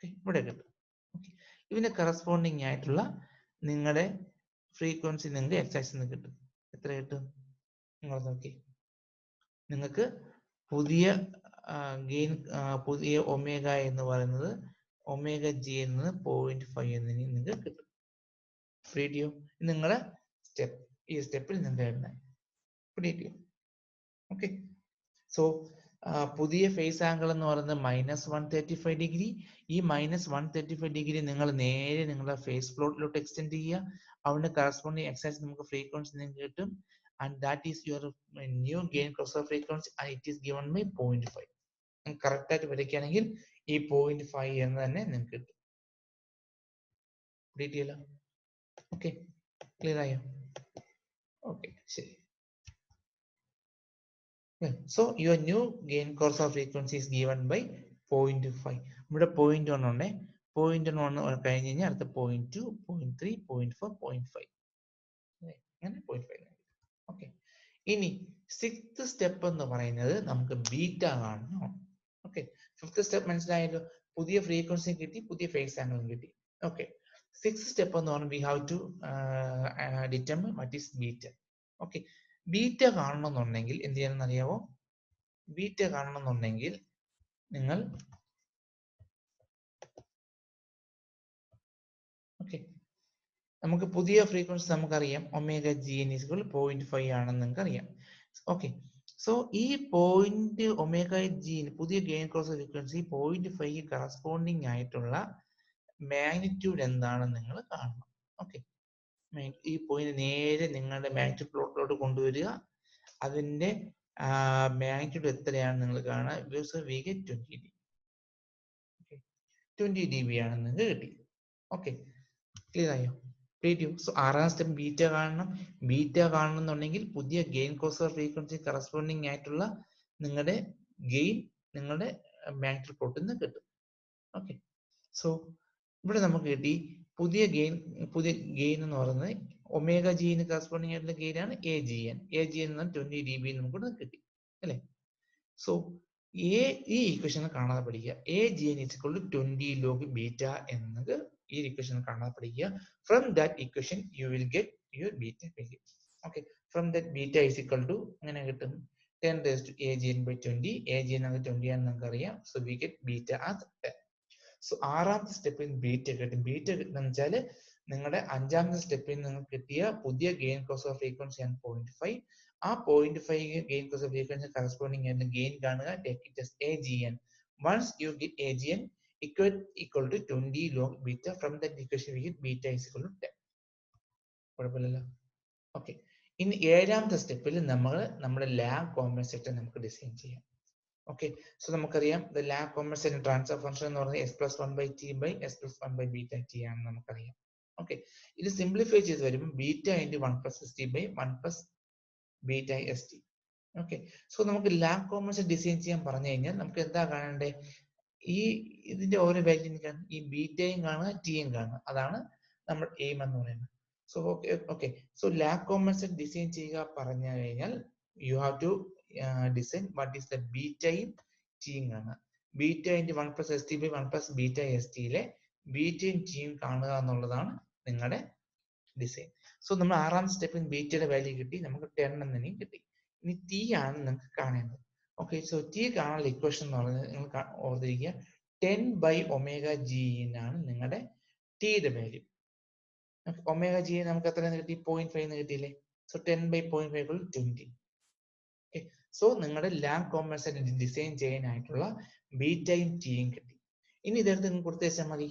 ഇവിടെ കിട്ടും. ഇതിന് കറസ്പോണ്ടിങ് ആയിട്ടുള്ള നിങ്ങളുടെ ഫ്രീക്വൻസി നിങ്ങൾക്ക് എക്സ് ആക്സിസിൽ നിന്ന് കിട്ടും. എത്ര കിട്ടും? നിങ്ങൾ നോക്കി, നിങ്ങൾക്ക് പുതിയ ഗെയിൻ പുതിയ ഒമേഗ എന്ന് പറയുന്നത് ഒമേഗ ജി എന്നത് 0.5 എന്ന് നിങ്ങൾക്ക് കിട്ടും. പിടികിട്ടിയോ? നിങ്ങളുടെ സ്റ്റെപ്പ്, ഈ സ്റ്റെപ്പിൽ നിങ്ങൾക്ക് എഴുതാൻ. പിടികിട്ടിയോ? ഓക്കെ, സോ പുതിയ ഫേസ് ആംഗിൾ എന്ന് പറയുന്നത് മൈനസ് 135 ഡിഗ്രി. ഈ മൈനസ് 135 ഡിഗ്രി നിങ്ങൾ നേരെ നിങ്ങളുടെ ഫേസ് പ്ലോട്ടിലോട്ട് എക്സ്റ്റെൻഡ് ചെയ്യുക. അവിടെ കറസ്പോണ്ടിങ് എക്സ് ആക്സിസ് നമുക്ക് ഫ്രീക്വൻസി നിങ്ങൾക്ക് കിട്ടും. And that is your new gain crossover frequency and it is given by 0.5. Correct ആയിട്ട് വരയ്ക്കുകയാണെങ്കിൽ ഈ 0.5 എന്ന് തന്നെ നിങ്ങൾക്ക് കിട്ടും. ഡീറ്റെയിൽ ഓക്കെ, ക്ലിയർ ആയോ? ഓക്കെ, ശരി. So your new gain crossover frequency is given by 0.5. ഇവിടെ 0.1 ഉണ്ട്. 0.1 കഴിഞ്ഞ് കഴിഞ്ഞാൽ അടുത്ത 0.2, 0.3, 0.4, 0.5 അങ്ങനെ 0.5. ഓക്കെ, ഇനി സിക്സ്ത് സ്റ്റെപ്പ് എന്ന് പറയുന്നത് നമുക്ക് ബീറ്റ കാണണം. ഓക്കെ, ഫിഫ്ത്ത് സ്റ്റെപ്പ് മനസ്സിലായല്ലോ, പുതിയ ഫ്രീക്വൻസി കിട്ടി, പുതിയ ഫേസ് ആംഗിളും കിട്ടി. ഓക്കെ, സിക്സ്ത് സ്റ്റെപ്പ് എന്ന് പറഞ്ഞാൽ we have to determine what is beta. Okay, beta കാണണമെന്നുണ്ടെങ്കിൽ എന്ത് ചെയ്യണമെന്ന് അറിയാവോ? ബീറ്റ കാണണമെന്നുണ്ടെങ്കിൽ നിങ്ങൾ ഓക്കെ, നമുക്ക് പുതിയ ഫ്രീക്വൻസി നമുക്കറിയാം ഒമേഗ ജി എൻ ഈസ് 0.5 ആണെന്ന് നിങ്ങൾക്ക് അറിയാം. ഓക്കെ, സോ ഈ പോയിന്റ് ഒമേഗ ജി പുതിയ ഗെയിൻ ക്രോസ് ഫ്രീക്വൻസി 0.5 കറസ്പോണ്ടിങ് ആയിട്ടുള്ള മാഗ്നിറ്റ്യൂഡ് എന്താണെന്ന് നിങ്ങൾ കാണണം. ഓക്കെ, ഈ പോയിന്റ് നേരെ നിങ്ങളുടെ മാഗ്നിറ്റ്യൂഡ് പ്ലോട്ടിലോട്ട് കൊണ്ടുവരിക. അതിന്റെ മാഗ്നിറ്റ്യൂഡ് എത്രയാണ് നിങ്ങൾ കാണുക. We get 20 dB. 20 dB ആണെന്ന് നിങ്ങൾക്ക് കിട്ടി. ഓക്കെ, ക്ലിയർ ആയോ? സോ ആറാം സ്റ്റെപ്പ് ബീറ്റ കാണണം. ബീറ്റ കാണണമെന്നുണ്ടെങ്കിൽ പുതിയ ഗെയിൻ ക്രോസ് ഫ്രീക്വൻസി കറസ്പോണ്ടിങ് ആയിട്ടുള്ള നിങ്ങളുടെ ഗെയിൻ നിങ്ങളുടെ മാഗ്നിറ്റ്യൂഡ് പ്ലോട്ടിൽ നിന്ന് കിട്ടും. ഓക്കെ, സോ ഇവിടെ നമുക്ക് കിട്ടി പുതിയ ഗെയിൻ എന്ന് പറയുന്നത് ഒമേഗ ജിന് കറസ്പോണ്ടിങ് ആയിട്ടുള്ള ഗെയിൻ ആണ് A G N. A G N 20 dB നമുക്ക് കിട്ടി അല്ലെ? സോ ഈ ഇക്വേഷൻ കാണാതെ പഠിക്കുക. A G N is equal to 20 log beta എന്നത് ഈ ഇക്വേഷൻ കാണാതെ പഠിക്കുക. From that equation you will get your beta value. Okay, from that beta is equal to എങ്ങനെ കിട്ടും? 10 raised to AGN by 20. AGN ആണ് 20 ആണെന്ന് നമുക്ക് അറിയാം. So we get beta as 10. So ആറാമത്തെ സ്റ്റെപ്പിൽ ബീറ്റ കിട്ടും. ബീറ്റ കിട്ടുന്ന വെച്ചാൽ നിങ്ങളുടെ അഞ്ചാമത്തെ സ്റ്റെപ്പിൽ നിങ്ങൾക്ക് കിട്ടിയ പുതിയ ഗെയിൻ ക്രോസ് ഓഫ് ഫ്രീക്വൻസി ആണ് 0.5. ആ 0.5 gain cross over frequency corresponding ആയിട്ട് ഗെയിൻ കാണുക. Take it as AGN. Once you get AGN equal to 20 log beta, from that equation we get beta is equal to 10. കുഴപ്പമില്ലല്ലോ. ഓക്കെ, ഇനി ഏഴാമത്തെ സ്റ്റെപ്പിൽ നമ്മുടെ ലാബ് കോമ്പൻസേറ്റർ നമുക്ക് ഡിസൈൻ ചെയ്യാം. ഓക്കെ, സോ നമുക്കറിയാം ലാബ് കോമ്പൻസേറ്റർ ട്രാൻസ്ഫർ ഫംഗ്ഷൻ എന്ന് പറയുന്നത് s+1/t/s+1/βt ആണെന്ന് നമുക്കറിയാം. ഓക്കെ, ഇത് സിംപ്ലിഫൈ ചെയ്ത് വരുമ്പോൾ beta into 1+st/1+βst. Okay, so നമുക്ക് ലാബ് കോമ്പൻസേറ്റർ ഡിസൈൻ ചെയ്യാൻ പറഞ്ഞു കഴിഞ്ഞാൽ നമുക്ക് എന്താ കാണണ്ടേ? ഇതിന്റെ ഓരോ വാല്യൂ ഈ ബീറ്റയും കാണുക, ടിയും കാണുക. അതാണ് നമ്മൾ എയിം എന്ന് പറയുന്നത്. So okay, so lag compensator design ചെയ്യുക പറഞ്ഞു കഴിഞ്ഞാൽ you have to design what is the ബീറ്റയും ടിയും കാണുക. ബീറ്റ ഇൻറ്റു 1+st/1+βst ബീറ്റയും ടിയും കാണുക എന്നുള്ളതാണ് നിങ്ങളുടെ ഡിസൈൻ. സോ നമ്മൾ ആറാം സ്റ്റെപ്പിൽ ബീറ്റയുടെ വാല്യൂ കിട്ടി, നമുക്ക് 10 എന്ന് കിട്ടി. ഇനി ടി ആണ് നിങ്ങൾക്ക് കാണേണ്ടത്. ഓക്കെ, സോ ടി കാണാനുള്ള ഇക്വേഷൻ എന്ന് പറയുന്നത് നിങ്ങൾ ഓർത്തിരിക്കുക 10 by omega g എന്നാണ് നിങ്ങളുടെ ടിയുടെ വാല്യൂ. ഒമേഗ ജി നമുക്ക് എത്ര കിട്ടി? 0.5 എന്ന് കിട്ടിയില്ലേ? So 10 by 0.5 20. ഓക്കെ, സോ നിങ്ങളുടെ ലാംബ് കോമ്പൻസേറ്റർ ഡിസൈൻ ചെയ്യാനായിട്ടുള്ള ബീറ്റയും ടിയും കിട്ടി. ഇനി ഇതെടുത്ത് നിങ്ങൾ കൊടുത്തു വെച്ചാൽ മതി.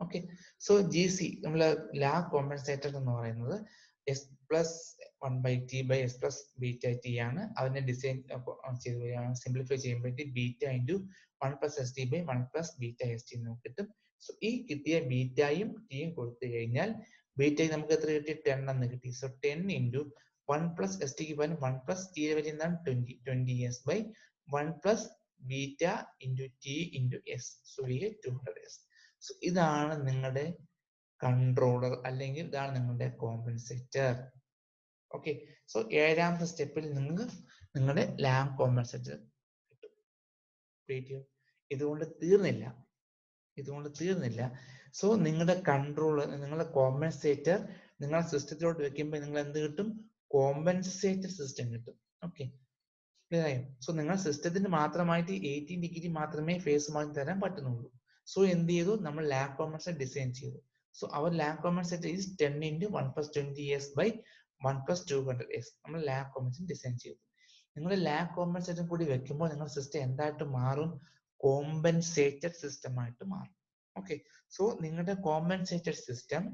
ഓക്കെ, സോ ജി സി നമ്മളെ ലാംബ് കോമ്പൻസേറ്റർ എന്ന് പറയുന്നത് S plus 1 by t by s plus beta t ആണ്. അതിനെ ഡിസൈൻ ചെയ്ത് സിംപ്ലിഫൈ ചെയ്യുമ്പോഴത്തേക്ക് beta into 1 plus s t by 1 plus beta s t നമുക്ക് കിട്ടും. സോ ഈ കിട്ടിയ ബീറ്റയും ടിയും കൊടുത്തു കഴിഞ്ഞാൽ ബീറ്റ നമുക്ക് എത്ര കിട്ടി? 10 എന്ന് കിട്ടി. So 10 into 1 plus s t ക്ക് പകരം 1 plus t യുടെ വാല്യൂ എന്താണ്? 20s by 1 plus beta into t into s. So we get 200s. So ഇതാണ് നിങ്ങളുടെ കൺട്രോളർ, അല്ലെങ്കിൽ ഇതാണ് നിങ്ങളുടെ കോമ്പൻസേറ്റർ. ഓക്കെ, സോ ഏഴാമത്തെ സ്റ്റെപ്പിൽ നിങ്ങൾക്ക് നിങ്ങളുടെ ലാംബ് കോമ്പൻസേറ്റർ കിട്ടും. ഇതുകൊണ്ട് തീർന്നില്ല. സോ നിങ്ങളുടെ കൺട്രോളർ, നിങ്ങളുടെ കോമ്പൻസേറ്റർ നിങ്ങളുടെ സിസ്റ്റത്തിലോട്ട് വെക്കുമ്പോൾ നിങ്ങൾ എന്ത് കിട്ടും? കോമ്പൻസേറ്റഡ് സിസ്റ്റം കിട്ടും. ഓക്കെ, ക്ലിയർ ആയോ? സോ നിങ്ങളുടെ സിസ്റ്റത്തിന് മാത്രമായിട്ട് 18 ഡിഗ്രി മാത്രമേ ഫേസ് മാർജിൻ തരാൻ പറ്റുന്നുള്ളൂ. സോ എന്ത് ചെയ്തു? നമ്മൾ ലാംബ് കോമ്പൻസേറ്റർ ഡിസൈൻ ചെയ്തു. സോ അവർ ലാംബ് compensator is 10 into 1 plus 20s by 1 plus 200s. നമ്മൾ ലാംബ് കോമ്പൻസേറ്റർ ഡിസൈൻ ചെയ്തു. നിങ്ങൾ ലാംബ് കോമ്പൻസേറ്റർ കൂടി വെക്കുമ്പോൾ നിങ്ങളുടെ സിസ്റ്റം എന്തായിട്ട് മാറും? കോമ്പൻസേറ്റഡ് സിസ്റ്റം ആയിട്ട് മാറും. ഓക്കെ, സോ നിങ്ങളുടെ compensated system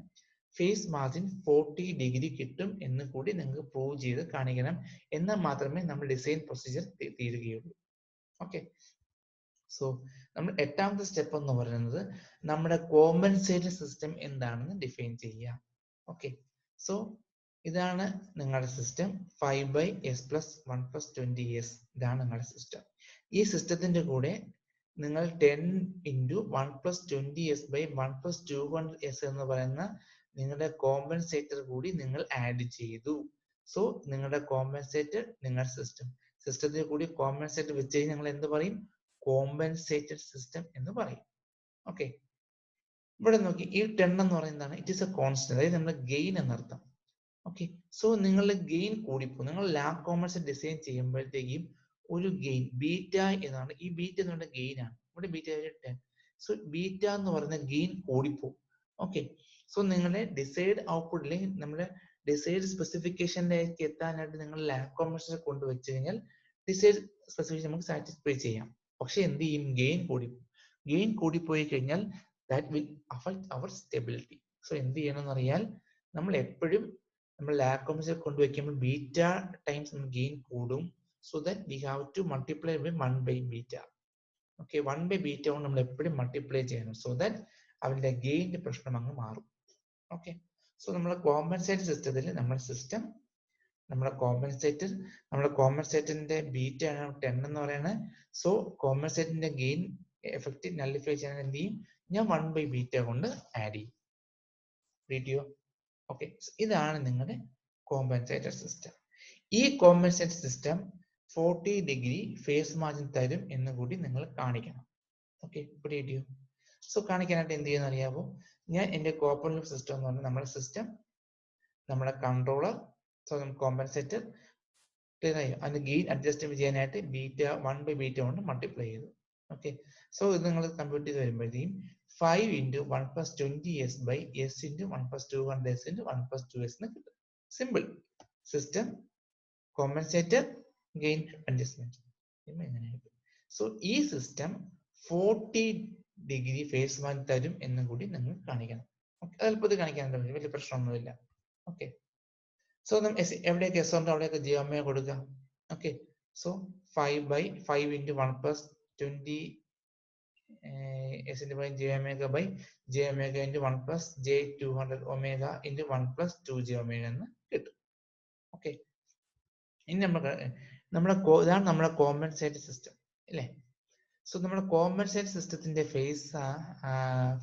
phase margin 40 degree കിട്ടും എന്ന് കൂടി നിങ്ങൾക്ക് പ്രൂവ് ചെയ്ത് കാണിക്കണം. എന്നാൽ മാത്രമേ നമ്മൾ ഡിസൈൻ പ്രൊസീജിയർ തീരുകയുള്ളൂ. ഓക്കെ, സോ നമ്മൾ എട്ടാമത്തെ സ്റ്റെപ്പ് എന്ന് പറയുന്നത് നമ്മുടെ കോമ്പൻസേറ്റഡ് സിസ്റ്റം എന്താണെന്ന് ഡിഫൈൻ ചെയ്യുക. ഓക്കെ, സോ ഇതാണ് നിങ്ങളുടെ system 5 by s plus 1 plus 20s. ഇതാണ് നിങ്ങളുടെ സിസ്റ്റം. ഈ സിസ്റ്റത്തിന്റെ കൂടെ നിങ്ങൾ 10 into 1 plus 20s by 1 plus 200s എന്ന് പറയുന്ന നിങ്ങളുടെ കോമ്പൻസേറ്റർ കൂടി നിങ്ങൾ ആഡ് ചെയ്തു. സോ നിങ്ങളുടെ കോമ്പൻസേറ്റർ നിങ്ങളുടെ സിസ്റ്റത്തിൽ കൂടി കോമ്പൻസേറ്റർ വെച്ച് കഴിഞ്ഞാൽ നിങ്ങൾ എന്ത് പറയും? കോമ്പൻസേറ്റഡ് സിസ്റ്റം എന്ന് പറയും. ഓക്കെ, ഇവിടെ നോക്കി, ഈ 10 എന്ന് പറയുന്നതാണ് ഇറ്റ് ഈസ് എ കോൺസ്റ്റന്റ്, അതായത് നമ്മുടെ ഗെയിൻ എന്നർത്ഥം. ഓക്കെ, സോ നിങ്ങളുടെ ഗെയിൻ കൂടിപ്പോ നിങ്ങൾ ലാംബ് കോമ്പൻസേറ്റർ ഡിസൈൻ ചെയ്യുമ്പോഴത്തേക്കും ഒരു ഗെയിൻ ബീറ്റ എന്നാണ്. ഈ ബീറ്റ എന്ന് പറയുന്ന ഗെയിൻ ആണ്. ഇവിടെ ബീറ്റ 10. സോ ബീറ്റ എന്ന് പറയുന്ന ഗെയിൻ കൂടിപ്പോ. ഓക്കെ, സോ നിങ്ങളുടെ ഡിസൈഡ് ഔട്ട്പുട്ടിൽ നമ്മുടെ ഡിസൈഡ് സ്പെസിഫിക്കേഷനിലേക്ക് എത്താനായിട്ട് നിങ്ങൾ ലാംബ് കോമ്പൻസേറ്റർ കൊണ്ടുവച്ച് കഴിഞ്ഞാൽ ഡിസൈഡ് സ്പെസിഫിക്കേഷൻ നമുക്ക് സാറ്റിസ്ഫൈ ചെയ്യാം. പക്ഷെ എന്ത് ചെയ്യും? ഗെയിൻ കൂടിപ്പോയി കഴിഞ്ഞാൽ that will affect our stability. So എന്ത് ചെയ്യണമെന്ന് അറിയാൽ നമ്മൾ എപ്പോഴും നമ്മൾ ലാംബ് കോമ്പൻസേറ്റർ കൊണ്ടുവയ്ക്കുമ്പോൾ ബീറ്റ ടൈംസ് ഗെയിൻ കൂടും. So that we have to multiply by 1 by beta. Okay, 1 by beta കൊണ്ട് നമ്മൾ എപ്പോഴും മൾട്ടിപ്ലൈ ചെയ്യണം. സോ ദാറ്റ് അവരുടെ ഗെയിൻ്റെ പ്രശ്നം അങ്ങ് മാറും. ഓക്കെ, സോ നമ്മുടെ കോമ്പൻസേറ്റർ സിസ്റ്റത്തിൽ നമ്മുടെ കോമ്പൻസേറ്ററിന്റെ ബീറ്റ ആണ് 10 എന്ന് പറയുന്നത്. സോ കോമ്പൻസേറ്ററിന്റെ ഗെയിൻ എഫക്റ്റ് നള്ളിഫൈ ചെയ്യാൻ എന്ത് ചെയ്യും? ഞാൻ 1 by ബീറ്റ കൊണ്ട് ആഡ് ചെയ്യും. വീഡിയോ ഓക്കെ, ഇതാണ് നിങ്ങളുടെ കോമ്പൻസേറ്റർ സിസ്റ്റം. ഈ compensator system 40 degree phase margin തരും എന്ന് കൂടി നിങ്ങൾ കാണിക്കണം. ഓക്കെ, വീഡിയോ സോ കാണിക്കാനായിട്ട് എന്ത് ചെയ്യുന്ന അറിയാമോ? ഞാൻ എൻ്റെ കോപ്പൺ ലൂപ്പ് സിസ്റ്റം എന്ന് പറഞ്ഞാൽ നമ്മുടെ സിസ്റ്റം, നമ്മുടെ കൺട്രോളർ, സോ കോമ്പൻസേറ്റർ ക്ലിയർ ആയോ? അതിന്റെ ഗെയിൻ അഡ്ജസ്റ്റ് ചെയ്യാനായിട്ട് ബീറ്റ 1 by ബീറ്റ കൊണ്ട് മൾട്ടിപ്ലൈ ചെയ്തു. ഓക്കെ, സോ ഇത് നിങ്ങൾ കമ്പ്യൂട്ട് ചെയ്ത് വരുമ്പോഴത്തേക്കും 5 into 1 plus 20s by s into 1 plus 200s into 1 plus 2s എന്ന് കിട്ടും. Simple system, compensator, gain adjustment. So ഈ സിസ്റ്റം 40 ഡിഗ്രി ഫേസ് മാർജിൻ തരും എന്ന് കൂടി നിങ്ങൾ കാണിക്കണം. എളുപ്പത്തിൽ കാണിക്കാൻ വലിയ പ്രശ്നമൊന്നുമില്ല. ഓക്കെ, സോ എവിടെയൊക്കെ എസ് ഉണ്ട് അവിടെയൊക്കെ ജെ ഒമേഗ കൊടുക്കുക. Okay, so 5 by 5 into 1 plus 20 s into by j omega by j omega into 1 plus j 200 omega into 1 plus 2j omega എന്ന് കിട്ടും. ഓക്കെ, ഇനി ഇതാണ് നമ്മുടെ കോമ്പൻസേറ്റർ സിസ്റ്റം അല്ലേ? സോ നമ്മുടെ കോമ്പൻസേറ്റർ സിസ്റ്റത്തിന്റെ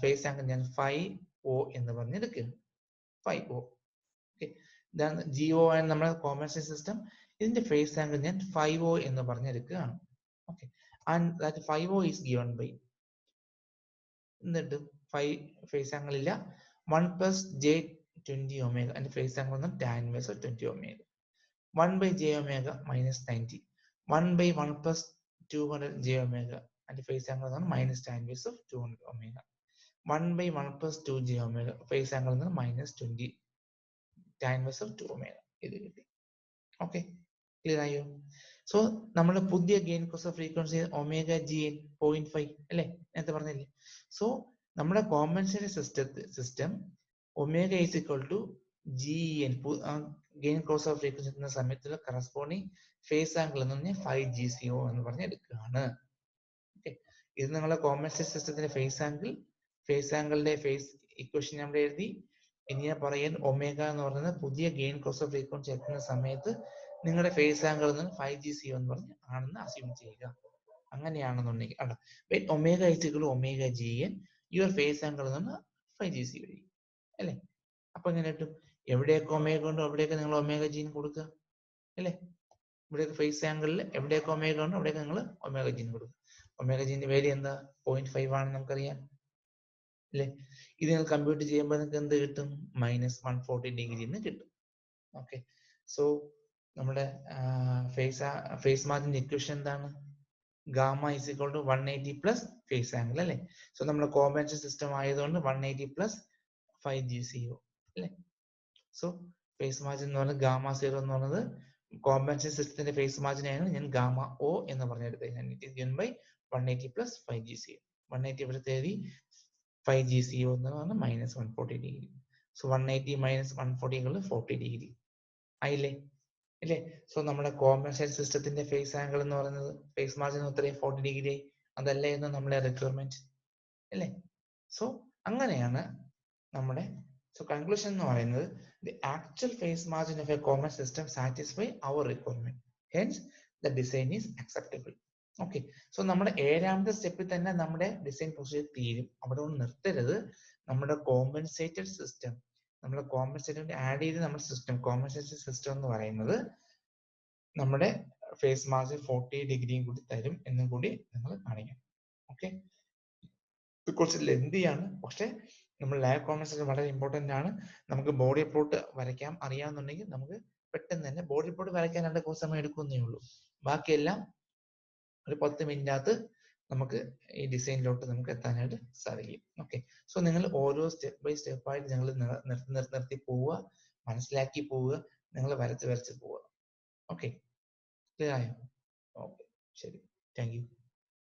ഫേസ് ആംഗിൾ ഞാൻ 5O എന്ന് പറഞ്ഞെടുക്കുന്നു. 5O. ഓക്കെ, ഇതാണ് GO ആണ് നമ്മുടെ കോമ്പൻസേറ്റർ സിസ്റ്റം. ഇതിന്റെ ഫേസ് ആംഗിൾ ഞാൻ 5O എന്ന് പറഞ്ഞെടുക്കുകയാണ്. Okay, and that 5O is given by എന്നിട്ട് 5 ഫേസ് ആംഗിൾ ഇല്ല 1 plus j 20 omega and phase angle ഒന്ന് tan inverse 20 omega. 1 by j omega minus 90. 1 by 1 plus 200 j omega and phase angle is minus tan inverse of 200 omega. 1 by 1 plus 2j omega, phase angle is minus 20 tan inverse of 2 omega. Okay, clear ആയോ? സോ നമ്മുടെ പുതിയ gain cross of frequency omega G N 0.5 അല്ലേ, നേരത്തെ പറഞ്ഞില്ലേ? സോ നമ്മുടെ compensated system omega is equal to G N, gain cross of frequency എന്ന സമയത്തുള്ള കറസ്പോണ്ടിങ് ഫേസ് ആംഗിൾ എന്ന് പറഞ്ഞാൽ 5GCO എന്ന് പറഞ്ഞ് എടുക്കുകയാണ്. ഓക്കെ, ഇത് നിങ്ങളുടെ കോമ്പൻസേറ്റഡ് സിസ്റ്റത്തിന്റെ ഫേസ് ആംഗിളിന്റെ ഫേസ് ഇക്വേഷൻ നമ്മൾ എഴുതി. ഇനി ഞാൻ പറയാൻ ഒമേഗ എന്ന് പറയുന്നത് പുതിയ ഗെയിൻ കോസ് ഓഫ് ഫ്രീക്വൻസി എത്തുന്ന സമയത്ത് നിങ്ങളുടെ ഫേസ് ആംഗിൾ എന്ന് 5GCO എന്ന് പറഞ്ഞ് ആണെന്ന് അസ്യൂം ചെയ്യുക. അങ്ങനെയാണെന്നുണ്ടെങ്കിൽ അല്ല, omega is omega G N, your phase angle എന്ന് പറഞ്ഞാൽ 5GCO അല്ലേ? അപ്പൊ എങ്ങനെ കിട്ടും? എവിടെയൊക്കെ ഒമേഗ ഉണ്ടോ അവിടെയൊക്കെ നിങ്ങൾ ഒമേഗ ജീൻ കൊടുക്കുക അല്ലേ? ഇവിടെയൊക്കെ ഫേസ് ആംഗിളിൽ എവിടെയൊക്കെ ഒമേഗ ഉണ്ടോ അവിടെയൊക്കെ നിങ്ങൾ ഒമേഗ ജീൻ കൊടുക്കുക. ഒമേഗ ജീന്റെ വാല്യൂ എന്താ? 0.5 ആണെന്ന് നമുക്കറിയാം അല്ലേ? ഇത് നിങ്ങൾ കമ്പ്യൂട്ട് ചെയ്യുമ്പോൾ നിങ്ങൾക്ക് എന്ത് കിട്ടും? -140 ഡിഗ്രി എന്ന് കിട്ടും. ഓക്കെ, സോ നമ്മുടെ ഫേസ് മാർജിന്റെ ഇക്വേഷൻ എന്താണ്? Gamma is equal to 180 plus phase angle അല്ലേ? സോ നമ്മുടെ കോമ്പൻസേഷൻ സിസ്റ്റം ആയതുകൊണ്ട് 180 പ്ലസ് 5GCO അല്ലേ? സോ ഫേസ് മാർജിൻ എന്ന് പറയുന്നത് ഗാമ 0 എന്ന് പറയുന്നത് കോമ്പൻസേഷൻ സിസ്റ്റത്തിന്റെ ഫേസ് മാർജിൻ ആണ് ഞാൻ ഗാമ ഒ എന്ന് പറഞ്ഞെടുത്തത്. ഞാൻ it is given by 180 plus 5GCO. 180 ഇവിടുത്തെ എഴുതി, 5GCO എന്ന് പറഞ്ഞാൽ -140 ഡിഗ്രി. സോ 180 മൈനസ് 140 40 ഡിഗ്രി ആയില്ലേ അല്ലേ? സോ നമ്മുടെ കോമ്പൻസേഷൻ സിസ്റ്റത്തിന്റെ ഫേസ് ആംഗിൾ എന്ന് പറയുന്നത് ഫേസ് മാർജിൻ എത്രയും 40 ഡിഗ്രി. അതല്ലായിരുന്നു നമ്മുടെ റിക്വയർമെന്റ് അല്ലേ? സോ അങ്ങനെയാണ് നമ്മുടെ കൺക്ലൂഷൻ എന്ന് പറയുന്നത്, the actual phase margin of a common system satisfy our requirement, hence the design is acceptable. Okay, so നമ്മുടെ 7ാമത്തെ സ്റ്റെപ്പിൽ തന്നെ നമ്മുടെ ഡിസൈൻ പ്രൊസീജിയർ തീരും. അവിടെ ഒന്ന് നിർത്തരുത്. നമ്മുടെ കോമ്പൻസേറ്റഡ് സിസ്റ്റം, നമ്മുടെ കോമ്പൻസേറ്റഡ് ആഡ് ചെയ്ത് നമ്മുടെ സിസ്റ്റം, കോമ്പൻസേറ്റഡ് സിസ്റ്റം എന്ന് പറയുന്നത് നമ്മുടെ ഫേസ് മാർജിൻ 40 ഡിഗ്രിയും കൂടി തരും എന്നും കൂടി നിങ്ങൾ കാണിക്കണം. ഓക്കെ, ഇത് കുറച്ച് ലെന്തിയാണ്, പക്ഷെ നമ്മൾ ലൈവ് കോമ്പൻസേഷൻ വളരെ ഇമ്പോർട്ടന്റ് ആണ്. നമുക്ക് ബോഡി പ്ലോട്ട് വരയ്ക്കാൻ അറിയാമെന്നുണ്ടെങ്കിൽ നമുക്ക് പെട്ടെന്ന് തന്നെ ബോഡി പ്ലോട്ട് വരയ്ക്കാൻ കുറച്ച് സമയം എടുക്കുന്നേ ഉള്ളൂ. ബാക്കിയെല്ലാം ഒരു 10 മിനിറ്റിനകത്ത് നമുക്ക് ഈ ഡിസൈനിലോട്ട് നമുക്ക് എത്താനായിട്ട് സാധിക്കും. ഓക്കെ, സോ നിങ്ങൾ ഓരോ സ്റ്റെപ്പ് ബൈ സ്റ്റെപ്പ് ആയിട്ട് നിങ്ങൾ നിർത്തി പോവുക, മനസ്സിലാക്കി പോവുക, നിങ്ങൾ വരച്ച് പോവുക. ഓക്കെ, ക്ലിയർ ആയോ? ഓക്കെ, ശരി, താങ്ക് യു.